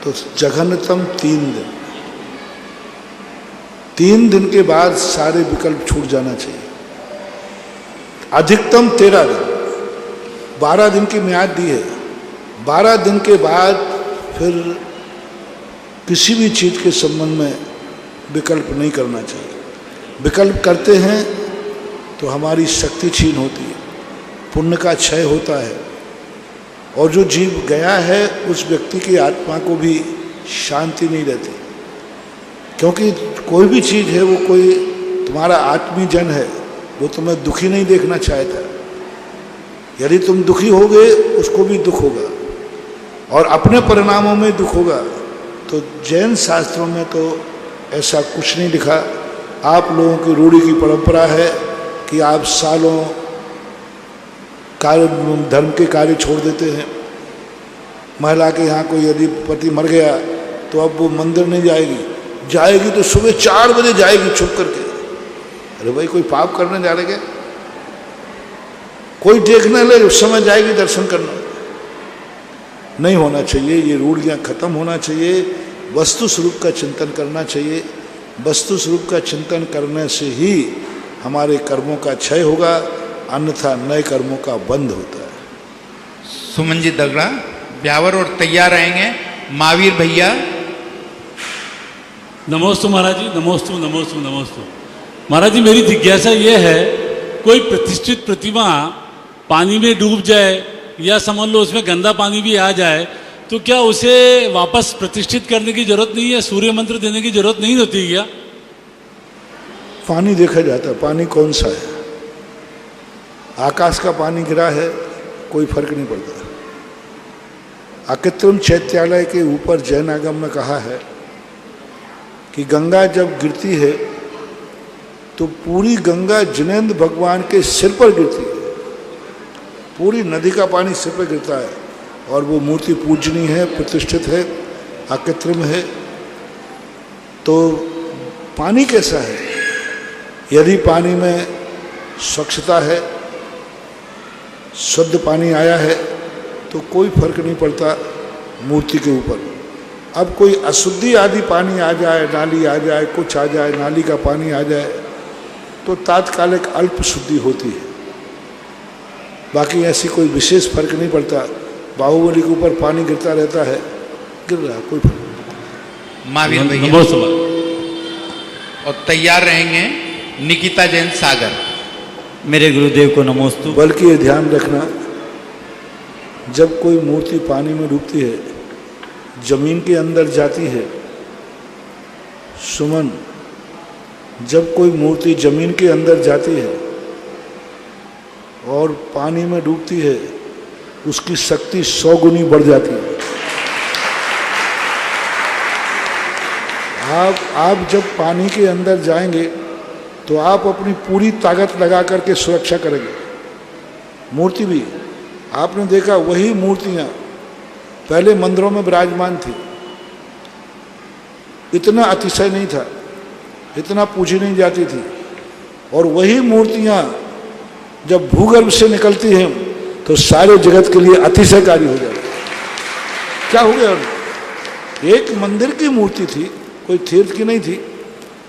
तो जघन्यतम 3 दिन। 3 दिन के बाद सारे विकल्प छूट जाना चाहिए। अधिकतम 13 दिन, 12 दिन की म्याद दी है। 12 दिन के बाद फिर किसी भी चीज़ के संबंध में विकल्प नहीं करना चाहिए। विकल्प करते हैं तो हमारी शक्ति छीन होती है, पुण्य का क्षय होता है, और जो जीव गया है उस व्यक्ति की आत्मा को भी शांति नहीं रहती। क्योंकि कोई भी चीज़ है, वो कोई तुम्हारा आत्मीय जन है, वो तुम्हें दुखी नहीं देखना चाहता। यदि तुम दुखी होगे उसको भी दुख होगा, और अपने परिणामों में दुख होगा। तो जैन शास्त्रों में तो ऐसा कुछ नहीं लिखा। आप लोगों की रूढ़ी की परंपरा है कि आप सालों कार्य, धर्म के कार्य छोड़ देते हैं। महिला के यहाँ कोई यदि पति मर गया तो अब वो मंदिर नहीं जाएगी, जाएगी तो सुबह 4 बजे जाएगी छुप करके। अरे भाई, कोई पाप करने जा रहे क्या? कोई देखने ले उस समय जाएगी दर्शन करना। नहीं होना चाहिए, ये रूढ़ियाँ खत्म होना चाहिए। वस्तु स्वरूप का चिंतन करना चाहिए। वस्तु स्वरूप का चिंतन करने से ही हमारे कर्मों का क्षय होगा, अन्यथा नए कर्मों का बंध होता है। सुमन जी दगड़ा ब्यावर और तैयार रहेंगे। महावीर भैया। नमोस्तु महाराज जी, नमोस्तु नमोस्तु नमोस्तु। महाराज जी, मेरी जिज्ञासा ये है, कोई प्रतिष्ठित प्रतिमा पानी में डूब जाए या समझ लो उसमें गंदा पानी भी आ जाए, तो क्या उसे वापस प्रतिष्ठित करने की जरूरत नहीं है? सूर्य मंत्र देने की जरूरत नहीं होती क्या? पानी देखा जाता है, पानी कौन सा है। आकाश का पानी गिरा है, कोई फर्क नहीं पड़ता। अकृत्रिम चैत्यालय के ऊपर जैन आगम में कहा है कि गंगा जब गिरती है तो पूरी गंगा जिनेंद्र भगवान के सिर पर गिरती है। पूरी नदी का पानी सिर पर गिरता है, और वो मूर्ति पूजनीय है, प्रतिष्ठित है, अकृत्रिम है। तो पानी कैसा है? यदि पानी में स्वच्छता है, शुद्ध पानी आया है, तो कोई फर्क नहीं पड़ता मूर्ति के ऊपर। अब कोई अशुद्धि आदि पानी आ जाए, नाली आ जाए, कुछ आ जाए, नाली का पानी आ जाए, तो तात्कालिक अल्प शुद्धि होती है। बाकी ऐसी कोई विशेष फर्क नहीं पड़ता। बाहुबली के ऊपर पानी गिरता रहता है, गिर रहा, कोई फर्क नहीं। महावीर भैया। और तैयार रहेंगे निकिता जैन सागर। मेरे गुरुदेव को नमोस्तु। बल्कि ये ध्यान रखना, जब कोई मूर्ति पानी में डूबती है, जमीन के अंदर जाती है, सुमन, जब कोई मूर्ति जमीन के अंदर जाती है और पानी में डूबती है, उसकी शक्ति 100 गुनी बढ़ जाती है। आप जब पानी के अंदर जाएंगे तो आप अपनी पूरी ताकत लगा करके सुरक्षा करेंगे। मूर्ति भी आपने देखा, वही मूर्तियाँ पहले मंदिरों में विराजमान थी, इतना अतिशय नहीं था, इतना पूजी नहीं जाती थी। और वही मूर्तियाँ जब भूगर्भ से निकलती हैं तो सारे जगत के लिए अतिशयकारी हो जाती। क्या हो गया? एक मंदिर की मूर्ति थी, कोई तीर्थ की नहीं थी,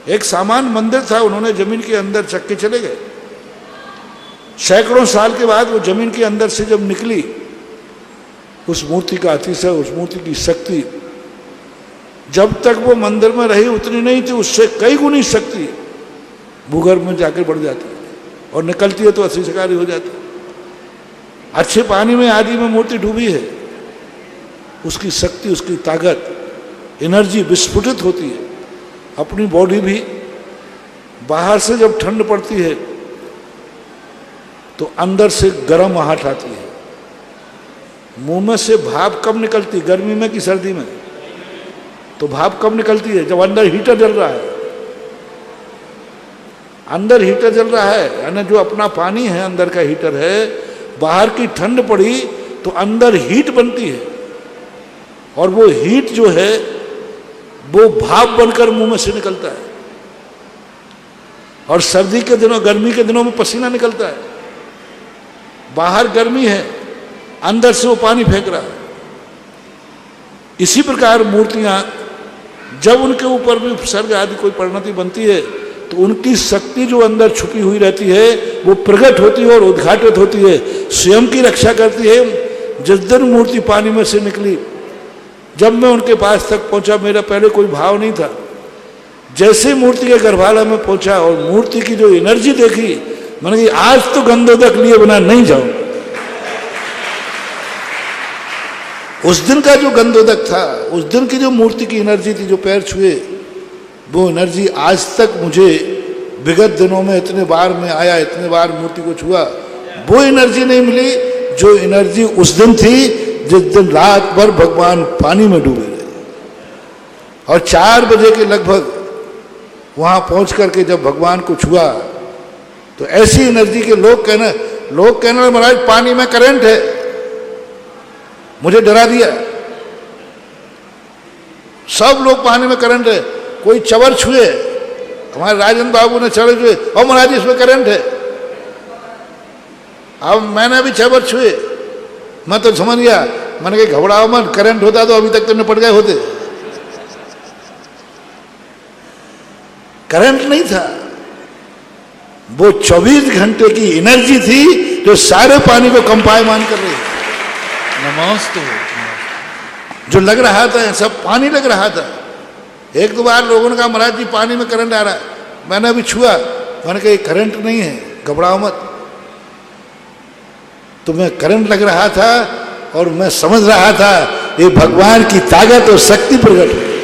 एक सामान्य मंदिर था, उन्होंने जमीन के अंदर चक्के चले गए। सैकड़ों साल के बाद वो जमीन के अंदर से जब निकली, उस मूर्ति का अतिशय, उस मूर्ति की शक्ति जब तक वो मंदिर में रही उतनी नहीं थी, उससे कई गुनी शक्ति भूगर्भ में जाकर बढ़ जाती है, और निकलती है तो अतिशयकारी हो जाती है। अच्छे पानी में आदि में मूर्ति डूबी है, उसकी शक्ति, उसकी ताकत, एनर्जी विस्फुटित होती है। अपनी बॉडी भी बाहर से जब ठंड पड़ती है तो अंदर से गर्म आहट आती है। मुंह में से भाप कब निकलती, गर्मी में कि सर्दी में? तो भाप कब निकलती है? जब अंदर हीटर जल रहा है। अंदर हीटर जल रहा है, यानी जो अपना पानी है अंदर का हीटर है, बाहर की ठंड पड़ी तो अंदर हीट बनती है, और वो हीट जो है वो भाप बनकर मुंह में से निकलता है। और सर्दी के दिनों, गर्मी के दिनों में पसीना निकलता है। बाहर गर्मी है, अंदर से वो पानी फेंक रहा है। इसी प्रकार मूर्तियां जब उनके ऊपर भी उपसर्ग आदि कोई परिणति बनती है तो उनकी शक्ति जो अंदर छुपी हुई रहती है वो प्रकट होती है और उद्घाटित होती है, स्वयं की रक्षा करती है। जिस दिन मूर्ति पानी में से निकली, जब मैं उनके पास तक पहुंचा, मेरा पहले कोई भाव नहीं था। जैसे मूर्ति के गर्भालय में पहुंचा और मूर्ति की जो एनर्जी देखी, मैंने कहा आज तो गंधोदक लिए बिना नहीं जाऊं। उस दिन का जो गंधोदक था, उस दिन की जो मूर्ति की एनर्जी थी, जो पैर छुए, वो एनर्जी आज तक मुझे विगत दिनों में इतने बार मैं आया, इतने बार मूर्ति को छुआ, वो एनर्जी नहीं मिली जो एनर्जी उस दिन थी जिस दिन रात भर भगवान पानी में डूबे रहे। और 4 बजे के लगभग वहां पहुंच करके जब भगवान को छुआ तो ऐसी एनर्जी के लोग कहने महाराज पानी में करंट है। मुझे डरा दिया। सब लोग पानी में करंट है, कोई चवर छुए, हमारे राजेंद्र बाबू ने चवर छुए, और महाराज इसमें करंट है। अब मैंने भी चवर छुए, मैं तो समझ गया, मैंने कहा घबराओ मत, करंट होता तो अभी तक तो निपट गए होते। करंट नहीं था, वो 24 घंटे की एनर्जी थी जो सारे पानी को कंपायमान कर रही। नमोस्तु। जो लग रहा था सब पानी लग रहा था। 1-2 बार लोगों ने कहा महाराज जी पानी में करंट आ रहा है, मैंने अभी छुआ, मैंने कहा ये करंट नहीं है, घबराओ मत। तो मैं करंट लग रहा था और मैं समझ रहा था ये भगवान की ताकत और शक्ति प्रकट हुई।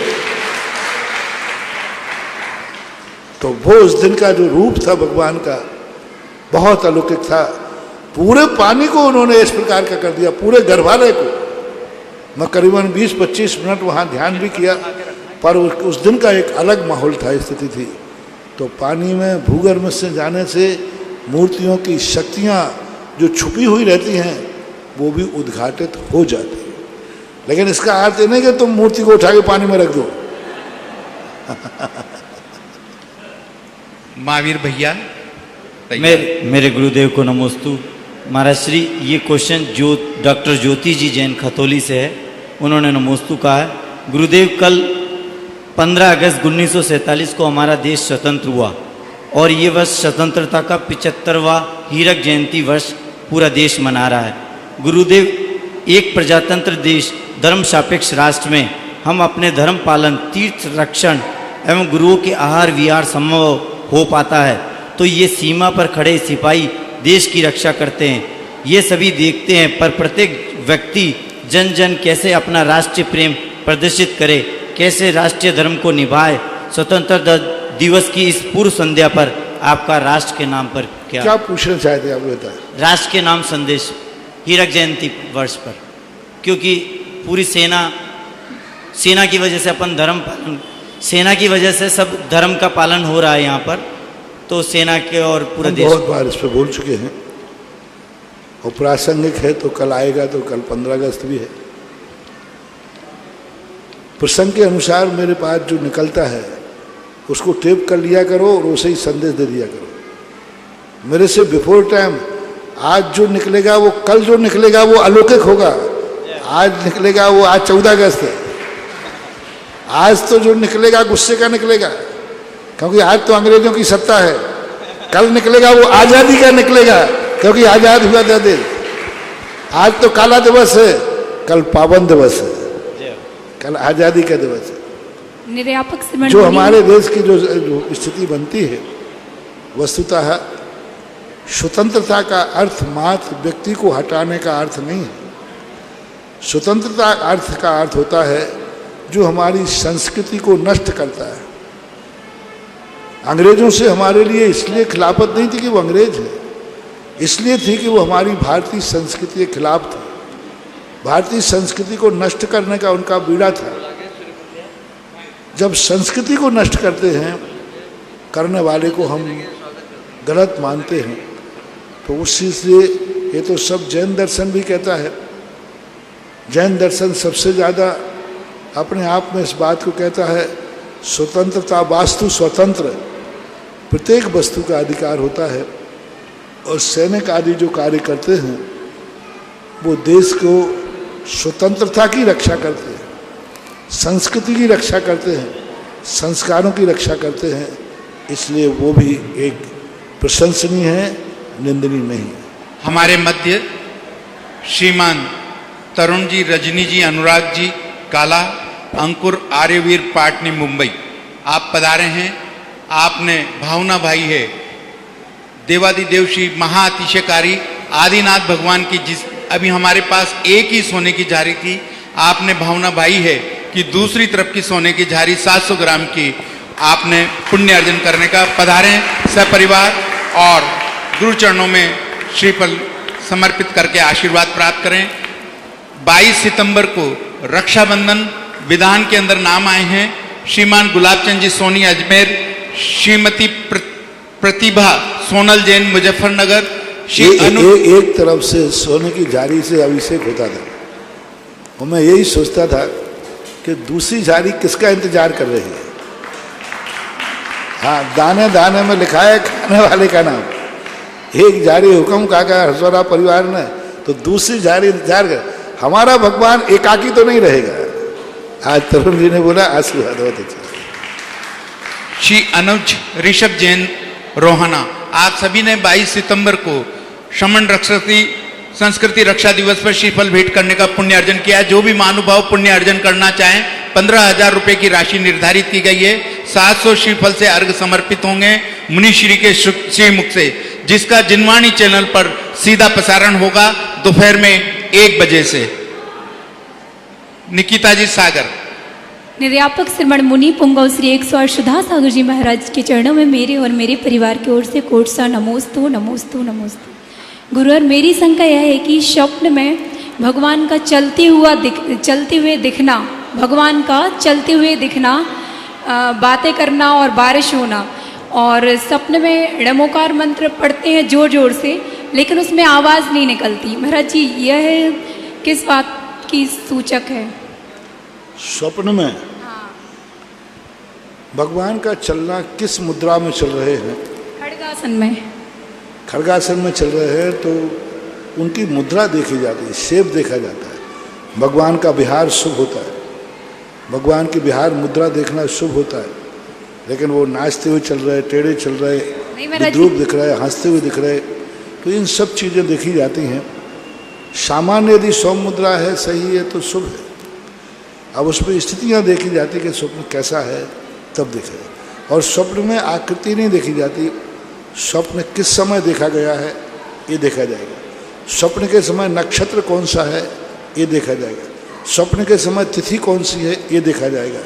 तो वो उस दिन का जो रूप था भगवान का बहुत अलौकिक था। पूरे पानी को उन्होंने इस प्रकार का कर दिया, पूरे गर्भालय को। मैं करीबन 20-25 मिनट वहाँ ध्यान भी किया, पर उस दिन का एक अलग माहौल था, स्थिति थी। तो पानी में भूगर्भ से जाने से मूर्तियों की शक्तियाँ जो छुपी हुई रहती हैं वो भी उद्घाटित हो जाती है। लेकिन इसका अर्थ ये नहीं कि तुम मूर्ति को उठा के पानी में रख दो। महावीर भैया मेरे गुरुदेव को नमोस्तु। महाराज श्री, ये क्वेश्चन जो डॉक्टर ज्योति जी जैन खतौली से है, उन्होंने नमोस्तु कहा है। गुरुदेव, कल 15 अगस्त 1947 को हमारा देश स्वतंत्र हुआ और ये वर्ष स्वतंत्रता का 75वां हीरक जयंती वर्ष पूरा देश मना रहा है। गुरुदेव, एक प्रजातंत्र देश, धर्म सापेक्ष राष्ट्र में हम अपने धर्म पालन, तीर्थ रक्षण एवं गुरुओं के आहार विहार संभव हो पाता है तो ये सीमा पर खड़े सिपाही देश की रक्षा करते हैं, ये सभी देखते हैं, पर प्रत्येक व्यक्ति जन जन कैसे अपना राष्ट्रीय प्रेम प्रदर्शित करे, कैसे राष्ट्रीय धर्म को निभाए। स्वतंत्रता दिवस की इस पूर्व संध्या पर आपका राष्ट्र के नाम पर क्या पूछना चाहते हैं आप बताएं? राष्ट्र के नाम संदेश हीरक जयंती वर्ष पर, क्योंकि पूरी सेना की वजह से अपन धर्म पालन, सेना की वजह से सब धर्म का पालन हो रहा है यहाँ पर, तो सेना के और पूरा देश। बहुत बार इस पर बोल चुके हैं और प्रासंगिक है, तो कल आएगा, तो कल 15 अगस्त भी है। प्रसंग के अनुसार मेरे पास जो निकलता है उसको टेप कर लिया करो और उसे ही संदेश दे दिया करो। मेरे से बिफोर टाइम आज जो निकलेगा वो कल जो निकलेगा वो अलौकिक होगा। आज निकलेगा वो, आज 14 अगस्त है, आज तो जो निकलेगा गुस्से का निकलेगा, क्योंकि आज तो अंग्रेजों की सत्ता है। कल निकलेगा वो आज़ादी का निकलेगा, क्योंकि आज़ाद हुआ था देश। आज तो काला दिवस है, कल पावन दिवस है, कल आज़ादी का दिवस है। निर्यापक जो हमारे देश की जो स्थिति बनती है, वस्तुतः स्वतंत्रता का अर्थ मात्र व्यक्ति को हटाने का अर्थ नहीं है। स्वतंत्रता अर्थ का अर्थ होता है जो हमारी संस्कृति को नष्ट करता है। अंग्रेजों से हमारे लिए इसलिए खिलाफत नहीं थी कि वो अंग्रेज है, इसलिए थी कि वो हमारी भारतीय संस्कृति के खिलाफ थे। भारतीय संस्कृति को नष्ट करने का उनका बीड़ा था। जब संस्कृति को नष्ट करते हैं, करने वाले को हम गलत मानते हैं, तो उस चीज़ से ये तो सब जैन दर्शन भी कहता है। जैन दर्शन सबसे ज़्यादा अपने आप में इस बात को कहता है, स्वतंत्रता वास्तु स्वतंत्र, प्रत्येक वस्तु का अधिकार होता है। और सैनिक आदि जो कार्य करते हैं वो देश को स्वतंत्रता की रक्षा करते हैं। संस्कृति की रक्षा करते हैं, संस्कारों की रक्षा करते हैं, इसलिए वो भी एक प्रशंसनीय है, निंदनीय नहीं है। हमारे मध्य श्रीमान तरुण जी, रजनी जी, अनुराग जी काला, अंकुर आर्यवीर पाटनी मुंबई, आप पधारे हैं। आपने भावना भाई है देवादिदेव श्री महाअतिशयकारी आदिनाथ भगवान की, जिस अभी हमारे पास एक ही सोने की झारी थी, आपने भावना भाई है कि दूसरी तरफ की सोने की झारी 700 ग्राम की आपने पुण्य अर्जन करने का। पधारें सपरिवार और गुरु चरणों में श्रीफल समर्पित करके आशीर्वाद प्राप्त करें। 22 सितंबर को रक्षाबंधन विधान के अंदर नाम आए हैं श्रीमान गुलाबचंद जी सोनी अजमेर, श्रीमती प्रतिभा सोनल जैन मुजफ्फरनगर। एक तरफ से सोने की झारी से अभिषेक होता था और मैं यही सोचता था कि दूसरी झारी किसका इंतजार कर रही है। हाँ, दाने दाने में लिखा है खाने वाले का नाम। एक झारी हुक्म काका हसोरा परिवार ने, तो दूसरी झारी इंतजार कर। हमारा भगवान एकाकी तो नहीं रहेगा। आज तरुण जी ने बोला आशीर्वाद बहुत अच्छा। श्री अनुज ऋषभ जैन रोहाना, आप सभी ने 22 सितंबर को श्रमण संस्कृति रक्षा दिवस पर श्रीफल भेंट करने का पुण्य अर्जन किया है। जो भी महानुभाव पुण्य अर्जन करना चाहें 15,000 रुपए की राशि निर्धारित की गई है। 700 श्रीफल से अर्घ समर्पित होंगे मुनिश्री के श्रीमुख से, जिसका जिनवाणी चैनल पर सीधा प्रसारण होगा दोपहर में 1 बजे से। निकिता जी सागर, निर्यापक श्रमण मुनि पुंगव श्री 108 सुधा सागर जी महाराज के चरणों में मेरे और मेरे परिवार की ओर से कोट सा नमोस्तु नमोस्तु नमोस्तु। गुरु, और मेरी शंका यह है कि स्वप्न में भगवान का चलते हुए दिखना, भगवान का चलते हुए दिखना, बातें करना और बारिश होना, और सपने में नमोकार मंत्र पढ़ते हैं जोर जोर से, लेकिन उसमें आवाज़ नहीं निकलती। महाराज जी, यह किस बात की सूचक है? स्वप्न में भगवान का चलना किस मुद्रा में चल रहे हैं? खड़गासन में। खड़गासन में चल रहे हैं तो उनकी मुद्रा देखी जाती है, शेप देखा जाता है। भगवान का विहार शुभ होता है, भगवान की विहार मुद्रा देखना शुभ होता है। लेकिन वो नाचते हुए चल रहे, टेढ़े चल रहे, विद्रूप दिख रहे, हंसते हुए दिख रहे, तो इन सब चीज़ें देखी जाती हैं। सामान्य यदि सौम्य मुद्रा है, सही है, तो शुभ है। अब उसमें स्थितियाँ देखी जाती कि स्वप्न कैसा है, तब देखे। और स्वप्न में आकृति नहीं देखी जाती, स्वप्न किस समय देखा गया है ये देखा जाएगा। स्वप्न के समय नक्षत्र कौन सा है ये देखा जाएगा। स्वप्न के समय तिथि कौन सी है ये देखा जाएगा।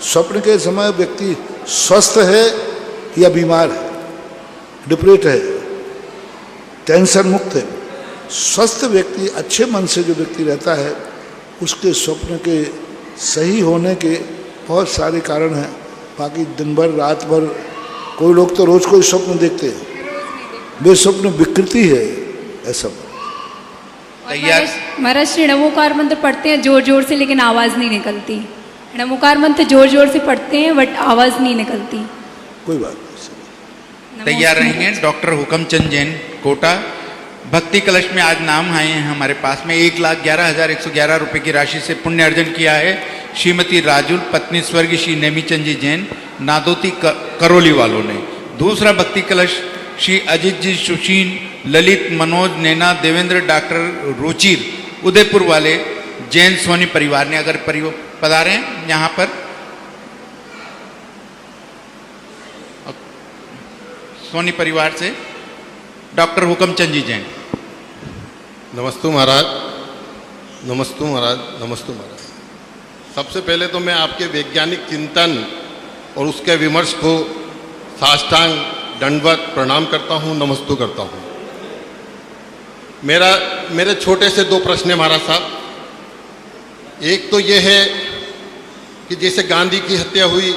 स्वप्न के समय व्यक्ति स्वस्थ है या बीमार है, डिप्रेट है, टेंशन मुक्त है। स्वस्थ व्यक्ति, अच्छे मन से जो व्यक्ति रहता है, उसके स्वप्न के सही होने के बहुत सारे कारण हैं। बाकी दिन भर रात भर, कोई लोग तो रोज कोई स्वप्न देखते हैं, वे स्वप्न विकृति है ऐसा। महाराज श्री नमोकार मंत्र पढ़ते हैं जोर जोर से, लेकिन आवाज़ नहीं निकलती। नमोकार मंत्र जोर जोर से पढ़ते हैं बट आवाज़ नहीं निकलती। कोई बात नहीं। तैयार रहेंगे डॉक्टर हुकमचंद जैन कोटा। भक्ति कलश में आज नाम आए हैं हमारे पास में। 1,11,111 रुपए की राशि से पुण्य अर्जन किया है श्रीमती राजुल, पत्नी स्वर्गीय श्री नेमीचंद जी जैन, नादोती करौली वालों ने। दूसरा भक्ति कलश श्री अजित जी सुशीन, ललित, मनोज, नैना, देवेंद्र, डॉक्टर रुचिर उदयपुर वाले जैन सोनी परिवार ने। अगर पधारे हैं यहाँ पर, सोनी परिवार से डॉक्टर हुकमचंद जी जैन। नमस्तु महाराज, नमस्तु महाराज, नमस्तु महाराज। सबसे पहले तो मैं आपके वैज्ञानिक चिंतन और उसके विमर्श को साष्टांग दंडवत प्रणाम करता हूँ, नमस्तु करता हूँ। मेरे छोटे से 2 प्रश्न हैं महाराज साहब। एक तो ये है कि जैसे गांधी की हत्या हुई,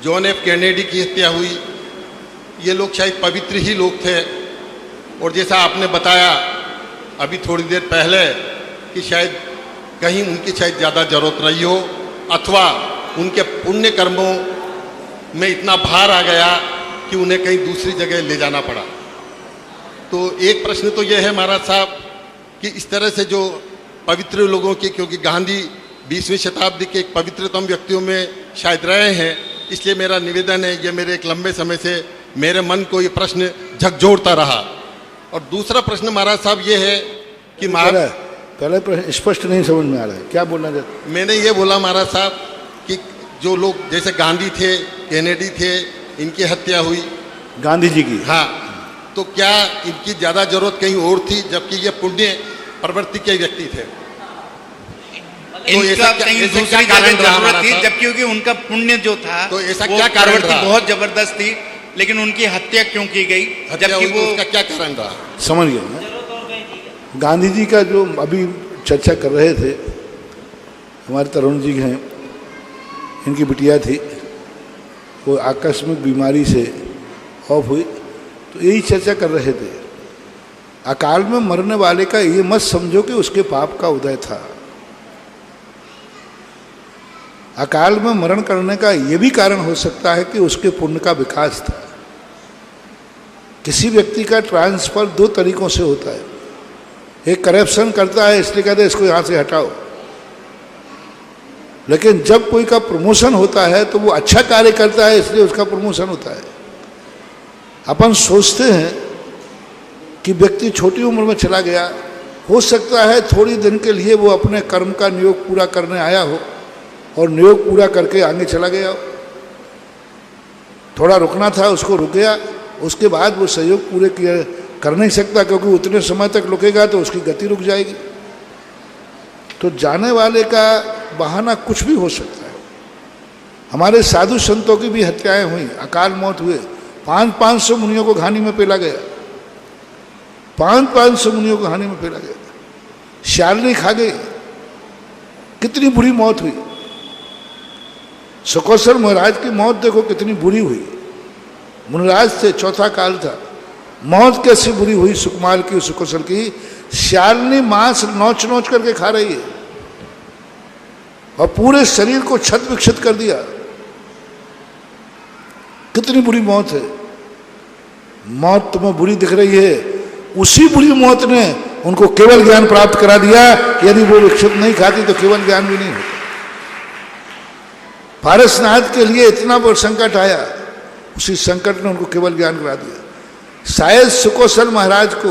जॉन एफ कैनेडी की हत्या हुई, ये लोग शायद पवित्र ही लोग थे। और जैसा आपने बताया अभी थोड़ी देर पहले कि शायद कहीं उनकी शायद ज़्यादा जरूरत नहीं हो, अथवा उनके पुण्य कर्मों में इतना भार आ गया कि उन्हें कहीं दूसरी जगह ले जाना पड़ा। तो एक प्रश्न तो यह है महाराज साहब कि इस तरह से जो पवित्र लोगों की, क्योंकि गांधी 20वीं शताब्दी के एक पवित्रतम व्यक्तियों में शायद रहे हैं, इसलिए मेरा निवेदन है, ये मेरे एक लंबे समय से मेरे मन को ये प्रश्न झकझोरता रहा। और दूसरा प्रश्न महाराज साहब ये है कि पहले प्रश्न स्पष्ट नहीं समझ में आ रहा है, क्या बोलना चाहते? मैंने ये बोला महाराज साहब कि जो लोग जैसे गांधी थे, कैनेडी थे, इनकी हत्या हुई, गांधी जी की, हाँ, तो क्या इनकी ज़्यादा जरूरत कहीं और थी, जबकि ये पुण्य प्रवृत्ति के व्यक्ति थे? तो इनका कहीं दूसरी जगह जरूरत थी, जबकि उनका पुण्य जो था तो ऐसा क्या कारण रहा? बहुत जबरदस्त थी, लेकिन उनकी हत्या क्यों की गई? जबकि वो उसका क्या कारण रहा? समझ गए। गांधी जी का जो अभी चर्चा कर रहे थे, हमारे तरुण जी हैं, इनकी बिटिया थी, वो आकस्मिक बीमारी से ऑफ हुई, तो यही चर्चा कर रहे थे। अकाल में मरने वाले का ये मत समझो कि उसके पाप का उदय था। अकाल में मरण करने का ये भी कारण हो सकता है कि उसके पुण्य का विकास था। किसी व्यक्ति का ट्रांसफर दो तरीकों से होता है। एक करप्शन करता है इसलिए कहते हैं इसको यहाँ से हटाओ, लेकिन जब कोई का प्रमोशन होता है तो वो अच्छा कार्य करता है इसलिए उसका प्रमोशन होता है। अपन सोचते हैं कि व्यक्ति छोटी उम्र में चला गया, हो सकता है थोड़ी दिन के लिए वो अपने कर्म का नियोग पूरा करने आया हो और नियोग पूरा करके आगे चला गया हो। थोड़ा रुकना था, उसको रुक गया, उसके बाद वो सहयोग पूरे किए कर नहीं सकता, क्योंकि उतने समय तक रुकेगा तो उसकी गति रुक जाएगी। तो जाने वाले का बहाना कुछ भी हो सकता है। हमारे साधु संतों की भी हत्याएं हुई, अकाल मौत हुए। 500 मुनियों को घानी में पेला गया, 500 मुनियों को घानी में पेला गया। शालनी खा गई, कितनी बुरी मौत हुई। सुकोसर महाराज की मौत देखो कितनी बुरी हुई। मुनिराज थे, चौथा काल था, मौत कैसी बुरी हुई सुकुमार की, सुकोसर की। शालनी मांस नोच नोच करके खा रही है और पूरे शरीर को क्षत विक्षत कर दिया। कितनी बुरी मौत है। मौत तुम्हें बुरी दिख रही है, उसी बुरी मौत ने उनको केवल ज्ञान प्राप्त करा दिया कि यदि वो विक्षिप्त नहीं खाती तो केवल ज्ञान भी नहीं होता। पारसनाथ के लिए इतना बड़ा संकट आया, उसी संकट ने उनको केवल ज्ञान करा दिया। शायद सुकोसर महाराज को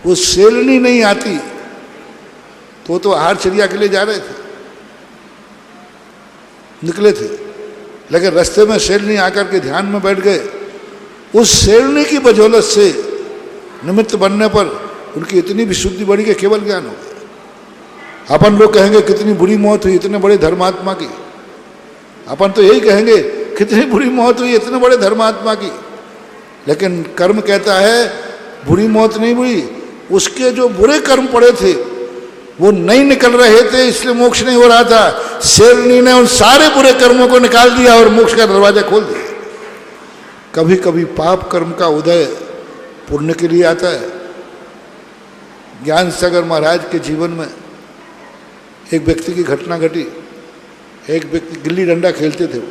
वो सेलनी नहीं आती तो आहार चर्या के लिए जा रहे थे, निकले थे, लेकिन रास्ते में शेरनी आकर के ध्यान में बैठ गए। उस शेरनी की बदौलत से निमित्त बनने पर उनकी इतनी विशुद्धि बढ़ी कि केवल ज्ञान हो गया। अपन लोग कहेंगे कितनी बुरी मौत हुई इतने बड़े धर्मात्मा की। अपन तो यही कहेंगे कितनी बुरी मौत हुई इतने बड़े धर्मात्मा की, लेकिन कर्म कहता है बुरी मौत नहीं हुई, उसके जो बुरे कर्म पड़े थे वो नहीं निकल रहे थे, इसलिए मोक्ष नहीं हो रहा था। शेरनी ने उन सारे बुरे कर्मों को निकाल दिया और मोक्ष का दरवाजा खोल दिया। कभी कभी पाप कर्म का उदय पुण्य के लिए आता है। ज्ञान सागर महाराज के जीवन में एक व्यक्ति की घटना घटी। एक व्यक्ति गिल्ली डंडा खेलते थे,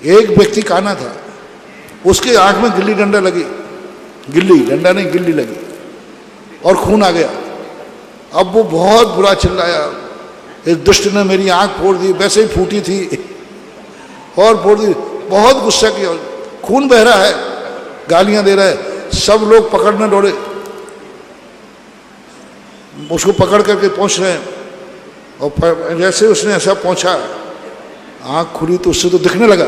एक व्यक्ति काना था, उसके आंख में गिल्ली डंडा लगी, गिल्ली डंडा नहीं गिल्ली लगी और खून आ गया। अब वो बहुत बुरा चिल्लाया, इस दुष्ट ने मेरी आंख फोड़ दी, वैसे ही फूटी थी और फोड़ दी। बहुत गुस्सा किया, खून बह रहा है, गालियां दे रहा है। सब लोग पकड़ने दौड़े, उसको पकड़ करके पहुंच रहे हैं और जैसे उसने ऐसा पहुंचा, आंख खुली तो उससे तो दिखने लगा।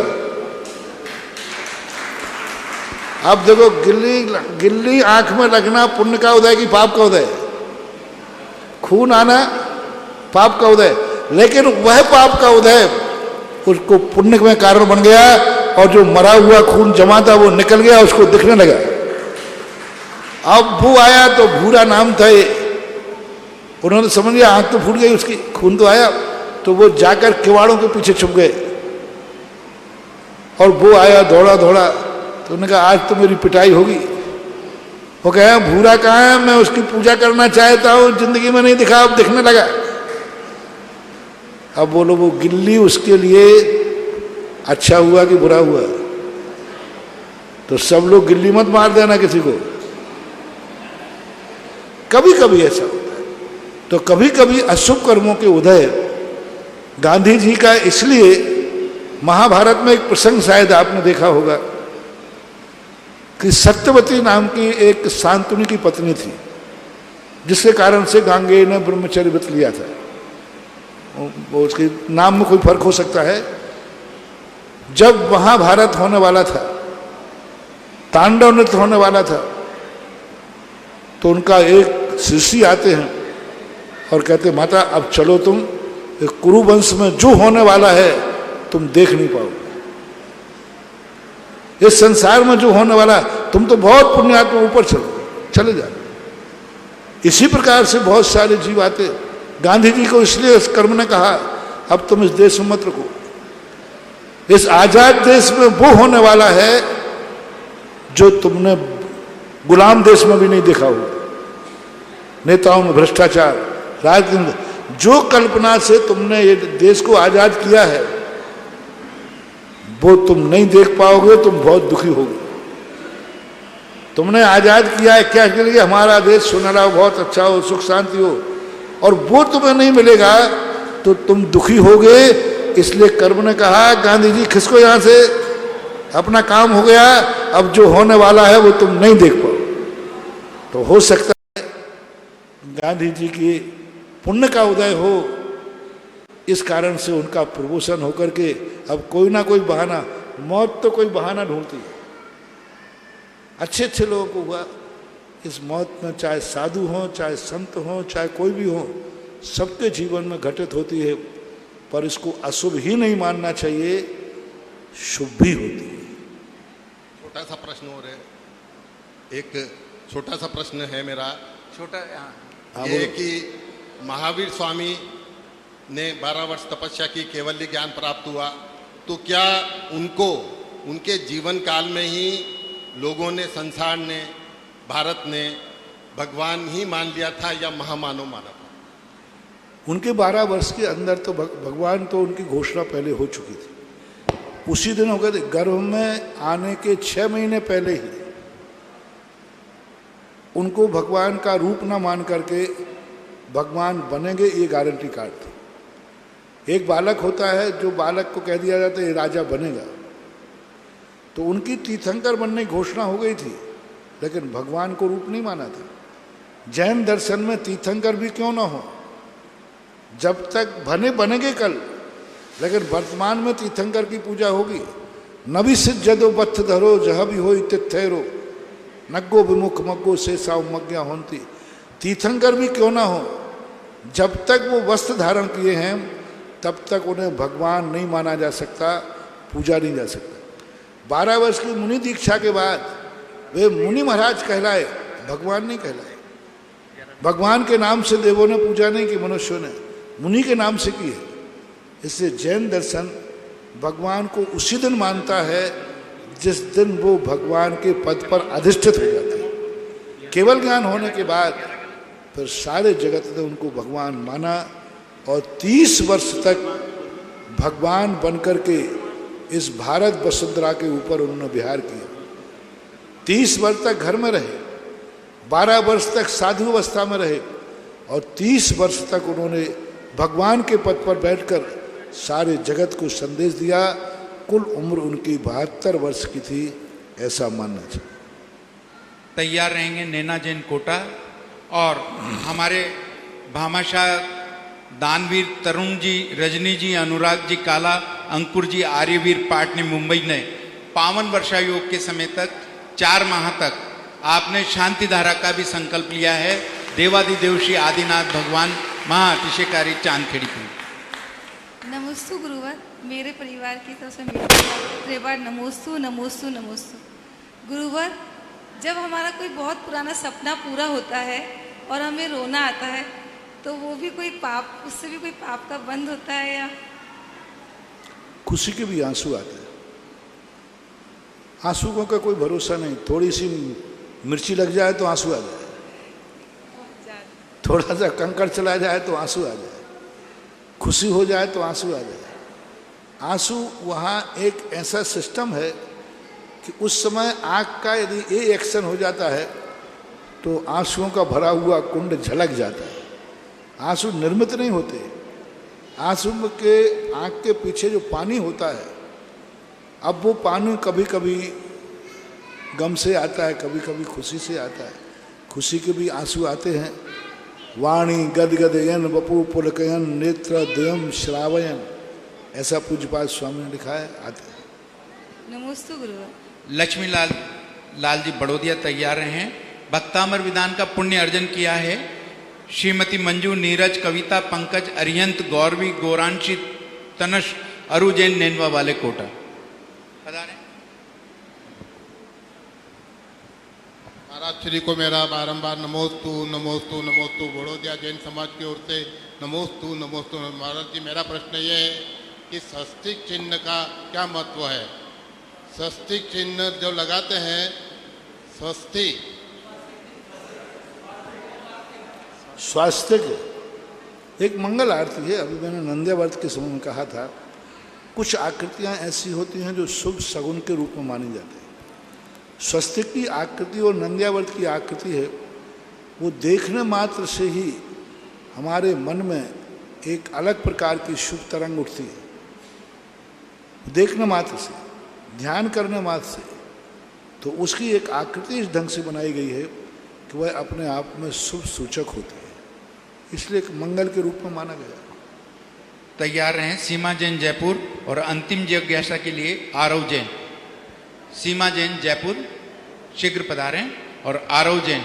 अब देखो गिल्ली आंख में लगना पुण्य का उदय की पाप का उदय? खून आना पाप का उदय, लेकिन वह पाप का उदय उसको पुण्य में कारण बन गया और जो मरा हुआ खून जमा था वो निकल गया, उसको दिखने लगा। अब भू आया तो भूरा नाम था ये, उन्होंने समझ लिया आंख तो फूट गई उसकी, खून तो आया, तो वो जाकर किवाड़ों के पीछे छुप गए और वो आया दौड़ा दौड़ा, तो उन्होंने कहा आज तो मेरी पिटाई होगी। वो कहा भूरा कहाँ है, मैं उसकी पूजा करना चाहता हूँ, जिंदगी में नहीं दिखा, अब दिखने लगा। अब बोलो वो गिल्ली उसके लिए अच्छा हुआ कि बुरा हुआ? तो सब लोग गिल्ली मत मार देना किसी को। कभी कभी ऐसा होता है, तो कभी कभी अशुभ कर्मों के उदय गांधी जी का, इसलिए महाभारत में एक प्रसंग शायद आपने देखा होगा कि सत्यवती नाम की एक शांतनु की पत्नी थी, जिसके कारण से गांगेय ने ब्रह्मचर्य व्रत लिया था। वो उसके नाम में कोई फर्क हो सकता है। जब महाभारत होने वाला था, तांडव नृत्य होने वाला था, तो उनका एक शिष्य आते हैं और कहते, माता अब चलो, तुम कुरु वंश में जो होने वाला है तुम देख नहीं पाओगे, इस संसार में जो होने वाला, तुम तो बहुत पुण्यात्मा, ऊपर चले जाओ। इसी प्रकार से बहुत सारे जीव आते। गांधी जी को इसलिए इस कर्म ने कहा, अब तुम इस देश में मत रखो, इस आजाद देश में वो होने वाला है जो तुमने गुलाम देश में भी नहीं देखा होगा। नेताओं में भ्रष्टाचार, राजनीति, जो कल्पना से तुमने ये देश को आजाद किया है वो तुम नहीं देख पाओगे, तुम बहुत दुखी होगे। तुमने आजाद किया है क्या के लिए? हमारा देश सुनहरा हो, बहुत अच्छा हो, सुख शांति हो, और वो तुम्हें नहीं मिलेगा तो तुम दुखी होगे। इसलिए कर्म ने कहा, गांधी जी खिसको यहां से, अपना काम हो गया, अब जो होने वाला है वो तुम नहीं देख पाओ। तो हो सकता है गांधी जी की पुण्य का उदय हो, इस कारण से उनका प्रमोशन होकर के अब कोई ना कोई बहाना, मौत तो कोई बहाना ढूंढती है। अच्छे अच्छे लोगों को हुआ इस मौत में, चाहे साधु हो, चाहे संत हो, चाहे कोई भी हो, सबके जीवन में घटित होती है। पर इसको अशुभ ही नहीं मानना चाहिए, शुभ भी होती है। छोटा सा प्रश्न और है, एक छोटा सा प्रश्न है मेरा, छोटा ये कि महावीर स्वामी ने 12 वर्ष तपस्या की, केवल्य ज्ञान प्राप्त हुआ, तो क्या उनको उनके जीवन काल में ही लोगों ने, संसार ने, भारत ने भगवान ही मान लिया था या महामानव माना था? उनके 12 वर्ष के अंदर तो भगवान तो उनकी घोषणा पहले हो चुकी थी। उसी दिन हो गए थे, गर्भ में आने के 6 महीने पहले ही उनको भगवान का रूप ना मान करके भगवान बनेंगे ये गारंटी कार्ड थी। एक बालक होता है, जो बालक को कह दिया जाता है ये राजा बनेगा, तो उनकी तीर्थंकर बनने की घोषणा हो गई थी, लेकिन भगवान को रूप नहीं माना था। जैन दर्शन में तीर्थंकर भी क्यों ना हो, जब तक बनेंगे कल, लेकिन वर्तमान में तीर्थंकर की पूजा होगी। नभी सिद्ध जदो बत्थ धरो जह भी हो तिथेरो नग्गो विमुख मग्गो से साव मज्ञा होती। तीर्थंकर भी क्यों ना हो, जब तक वो वस्त्र धारण किए हैं तब तक उन्हें भगवान नहीं माना जा सकता, पूजा नहीं जा सकता। 12 वर्ष की मुनि दीक्षा के बाद वे मुनि महाराज कहलाए, भगवान नहीं कहलाए। भगवान के नाम से देवों ने पूजा नहीं की, मनुष्यों ने मुनि के नाम से की है। इसलिए जैन दर्शन भगवान को उसी दिन मानता है जिस दिन वो भगवान के पद पर अधिष्ठित हो जाते हैं। केवल ज्ञान होने के बाद फिर सारे जगत ने उनको भगवान माना और 30 वर्ष तक भगवान बनकर के इस भारत वसुंधरा के ऊपर उन्होंने विहार किया। 30 वर्ष तक घर में रहे, 12 वर्ष तक साधु अवस्था में रहे और 30 वर्ष तक उन्होंने भगवान के पद पर बैठकर सारे जगत को संदेश दिया। कुल उम्र उनकी 72 वर्ष की थी, ऐसा मानना चाहिए। तैयार रहेंगे नैना जैन कोटा और हमारे भामाशाह दानवीर तरुण जी, रजनी जी, अनुराग जी काला, अंकुर जी, आर्यवीर पाटनी मुंबई ने पावन वर्षा योग के समय तक 4 माह तक आपने शांति धारा का भी संकल्प लिया है। देवादिदेव श्री आदिनाथ भगवान महाअतिशयकारी चांदखेड़ी की नमोस्तु गुरुवर, मेरे परिवार की तरफ से मेरे बार नमोस्तु नमोस्तु नमोस्तु। गुरुवर, जब हमारा कोई बहुत पुराना सपना पूरा होता है और हमें रोना आता है तो वो भी कोई पाप, उससे भी कोई पाप का बंध होता है या? खुशी के भी आंसू आते हैं। आंसुओं का कोई भरोसा नहीं, थोड़ी सी मिर्ची लग जाए तो आंसू आ जाए, थोड़ा सा कंकड़ चला जाए तो आंसू आ जाए, खुशी हो जाए तो आंसू आ जाए। आंसू वहाँ एक ऐसा सिस्टम है कि उस समय आँख का यदि ये एक्शन हो जाता है तो आंसुओं का भरा हुआ कुंड झलक जाता है। आंसू निर्मित नहीं होते। आंसू के आंख के पीछे जो पानी होता है, अब वो पानी कभी कभी गम से आता है, कभी कभी खुशी से आता है। खुशी के भी आंसू आते हैं। वाणी गदगदयन बपू पुलकयन नेत्र दयम श्रावयन, ऐसा पूज्यपाद स्वामी ने लिखा है, आते हैं। नमोस्तु गुरुवर। लक्ष्मी लाल जी बड़ोदिया तैयार हैं। भक्तामर विधान का पुण्य अर्जन किया है श्रीमती मंजू, नीरज, कविता, पंकज, अरिहंत, गौरवी, गौरांशी, तनश, अरु जैन, नेनवा वाले कोटा। महाराज श्री को मेरा बारंबार नमोस्तु नमोस्तु नमोस्तु बड़ोदिया जैन समाज की ओर से नमोस्तु नमोस्तु। महाराज जी, मेरा प्रश्न ये है कि स्वस्तिक चिन्ह का क्या महत्व है? स्वस्तिक चिन्ह जो लगाते हैं, स्वस्ति स्वास्थ्य एक मंगल आरती है। अभी मैंने नंद्यावर्त के समय में कहा था, कुछ आकृतियां ऐसी होती हैं जो शुभ सगुन के रूप में मानी जाती है। स्वस्तिक की आकृति और नंद्यावर्त की आकृति है, वो देखने मात्र से ही हमारे मन में एक अलग प्रकार की शुभ तरंग उठती है। देखने मात्र से, ध्यान करने मात्र से, तो उसकी एक आकृति इस ढंग से बनाई गई है कि वह अपने आप में शुभ सूचक होती है, इसलिए एक मंगल के रूप में माना गया। तैयार हैं सीमा जैन जयपुर और अंतिम जिज्ञासा के लिए आरव जैन। सीमा जैन जयपुर शीघ्र पधारें और आरव जैन।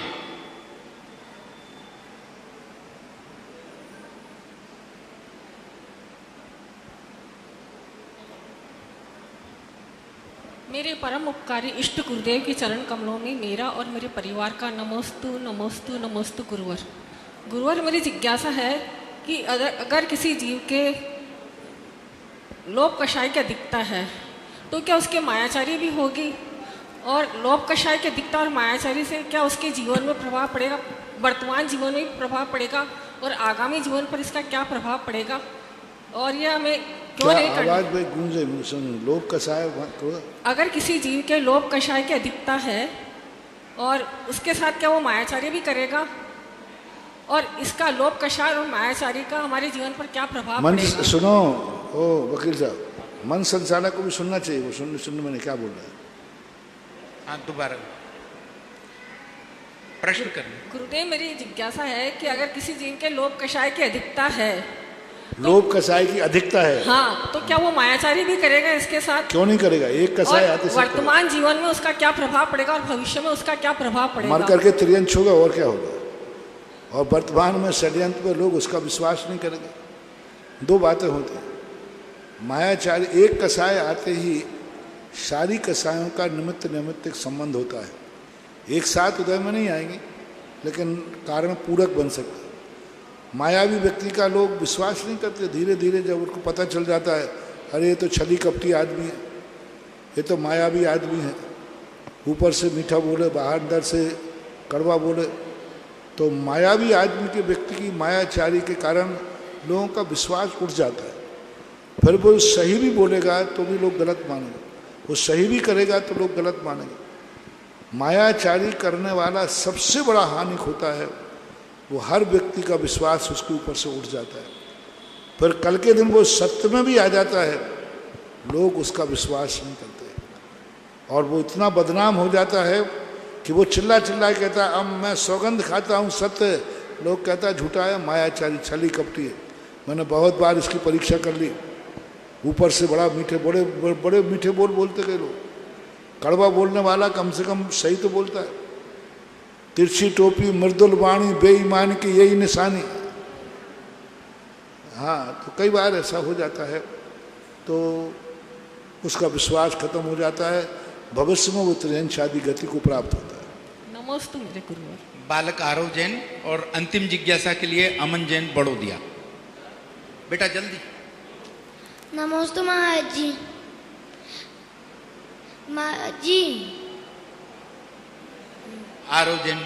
मेरे परम उपकारी इष्ट गुरुदेव के चरण कमलों में मेरा और मेरे परिवार का नमोस्तु नमोस्तु नमोस्तु गुरुवर। गुरुवर, मेरी जिज्ञासा है कि अगर किसी जीव के लोभ कषाय की अधिकता है तो क्या उसके मायाचारी भी होगी? और लोभ कषाय की अधिकता और मायाचारी से क्या उसके जीवन में प्रभाव पड़ेगा? वर्तमान जीवन में भी प्रभाव पड़ेगा और आगामी जीवन पर इसका क्या प्रभाव पड़ेगा? और यह हमें क्यों नहीं करना? आवाज भाई गूंजे, लोभ कषाय, अगर किसी जीव के लोभ कषाय की अधिकता है और उसके साथ क्या वो मायाचारी भी करेगा? और इसका लोभ कषाय और मायाचारी का हमारे जीवन पर क्या प्रभाव पड़ेगा? सुनो ओ वकील साहब, मन संचालक को भी सुनना चाहिए। वो सुनने मैंने क्या बोल रहा है। हाँ, दोबारा प्रश्न करें। गुरुदेव, मेरी जिज्ञासा है कि अगर किसी जीव के लोभ कषाय की अधिकता है, लोभ कषाय की अधिकता है, हाँ, तो क्या वो मायाचारी भी करेगा इसके साथ? क्यों नहीं करेगा? एक कषाय आते वर्तमान जीवन में उसका क्या प्रभाव पड़ेगा और भविष्य में उसका क्या प्रभाव पड़ेगा? मर करके त्रियंश होगा और क्या होगा। और वर्तमान में षड्यंत्र में लोग उसका विश्वास नहीं करेंगे। दो बातें होती हैं। मायाचारी, एक कषाय आते ही सारी कषायों का निमित्त एक संबंध होता है। एक साथ उदय में नहीं आएंगे, लेकिन कारण पूरक बन सकते हैं। मायावी व्यक्ति का लोग विश्वास नहीं करते। धीरे धीरे जब उनको पता चल जाता है, अरे ये तो छली कपटी आदमी है, ये तो मायावी आदमी है, ऊपर से मीठा बोले, बाहर अंदर से कड़वा बोले, तो मायावी आदमी के व्यक्ति की मायाचारी के कारण लोगों का विश्वास उठ जाता है। फिर वो सही भी बोलेगा तो भी लोग गलत मानेंगे, वो सही भी करेगा तो लोग गलत मानेंगे। मायाचारी करने वाला सबसे बड़ा हानि होता है, वो हर व्यक्ति का विश्वास उसके ऊपर से उठ जाता है। फिर कल के दिन वो सत्य में भी आ जाता है, लोग उसका विश्वास नहीं करते और वो इतना बदनाम हो जाता है कि वो चिल्ला चिल्ला कहता है, अब मैं सौगंध खाता हूँ सत्य। लोग कहता है झूठा है, मायाचारी, छली कपटी है। मैंने बहुत बार इसकी परीक्षा कर ली। ऊपर से बड़ा मीठे बड़े मीठे बोल बोलते गए लोग। कड़वा बोलने वाला कम से कम सही तो बोलता है। तिरछी टोपी, मृदुल वाणी, बेईमान की यही निशानी। हाँ, तो कई बार ऐसा हो जाता है तो उसका विश्वास खत्म हो जाता है। भविष्य में वो त्रियंश आदि गति को प्राप्त होता है। नमोस्तु मेरे गुरुवर। बालक आरव जैन और अंतिम जिज्ञासा के लिए अमन जैन बड़ोदिया। बेटा जल्दी। नमोस्तु महाराज जी। महाराज जी, आरव जैन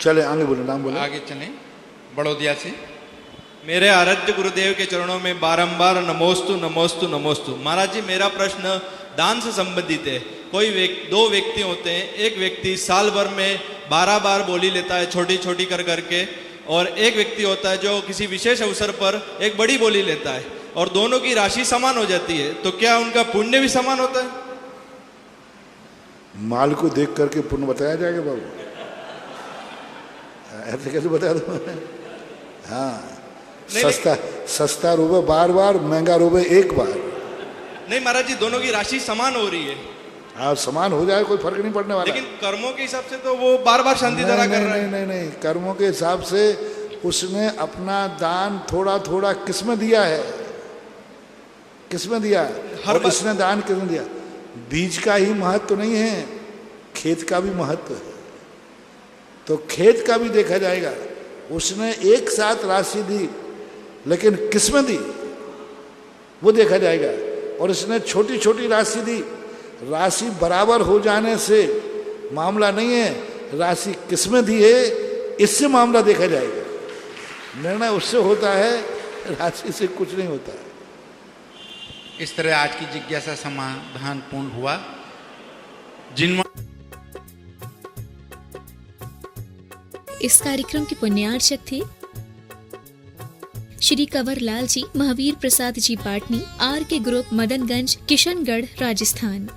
चले आगे बोले, नाम बोले, आगे चले बड़ोदिया से। मेरे आराध्य गुरुदेव के चरणों में बारंबार नमोस्तु नमोस्तु नमोस्तु। महाराज जी, मेरा प्रश्न दान से संबंधित है। दो व्यक्ति होते हैं, एक व्यक्ति साल भर में 12 बार बोली लेता है छोटी छोटी कर करके, और एक व्यक्ति होता है जो किसी विशेष अवसर पर एक बड़ी बोली लेता है और दोनों की राशि समान हो जाती है, तो क्या उनका पुण्य भी समान होता है? माल को देख करके पुण्य बताया जाएगा बाबू? ऐसे कैसे बता दो? हाँ, सस्ता रोबे बार बार, महंगा रोबे एक बार। नहीं महाराज जी, दोनों की राशि समान हो रही है। हाँ, समान हो जाए, कोई फर्क नहीं पड़ने वाला। लेकिन कर्मों के हिसाब से तो वो बार बार शांति धारा कर रहा है। नहीं, कर्मों के हिसाब से उसने अपना दान थोड़ा थोड़ा किसमें दिया है, किसमें दिया है, और इसने दान किसमें दिया? बीज का ही महत्व तो नहीं है, खेत का भी महत्व है। तो खेत का भी देखा जाएगा। उसने एक साथ राशि दी, लेकिन किसमें दी वो देखा जाएगा। और इसने छोटी छोटी राशि दी, राशि बराबर हो जाने से मामला नहीं है, राशि किसमें दी है इससे मामला देखा जाएगा। निर्णय उससे होता है, राशि से कुछ नहीं होता है। इस तरह आज की जिज्ञासा समाधान पूर्ण हुआ। जिन इस कार्यक्रम के पुण्यार्चक थे श्री कंवर लाल जी, महावीर प्रसाद जी पाटनी, आर के ग्रुप, मदनगंज, किशनगढ़, राजस्थान।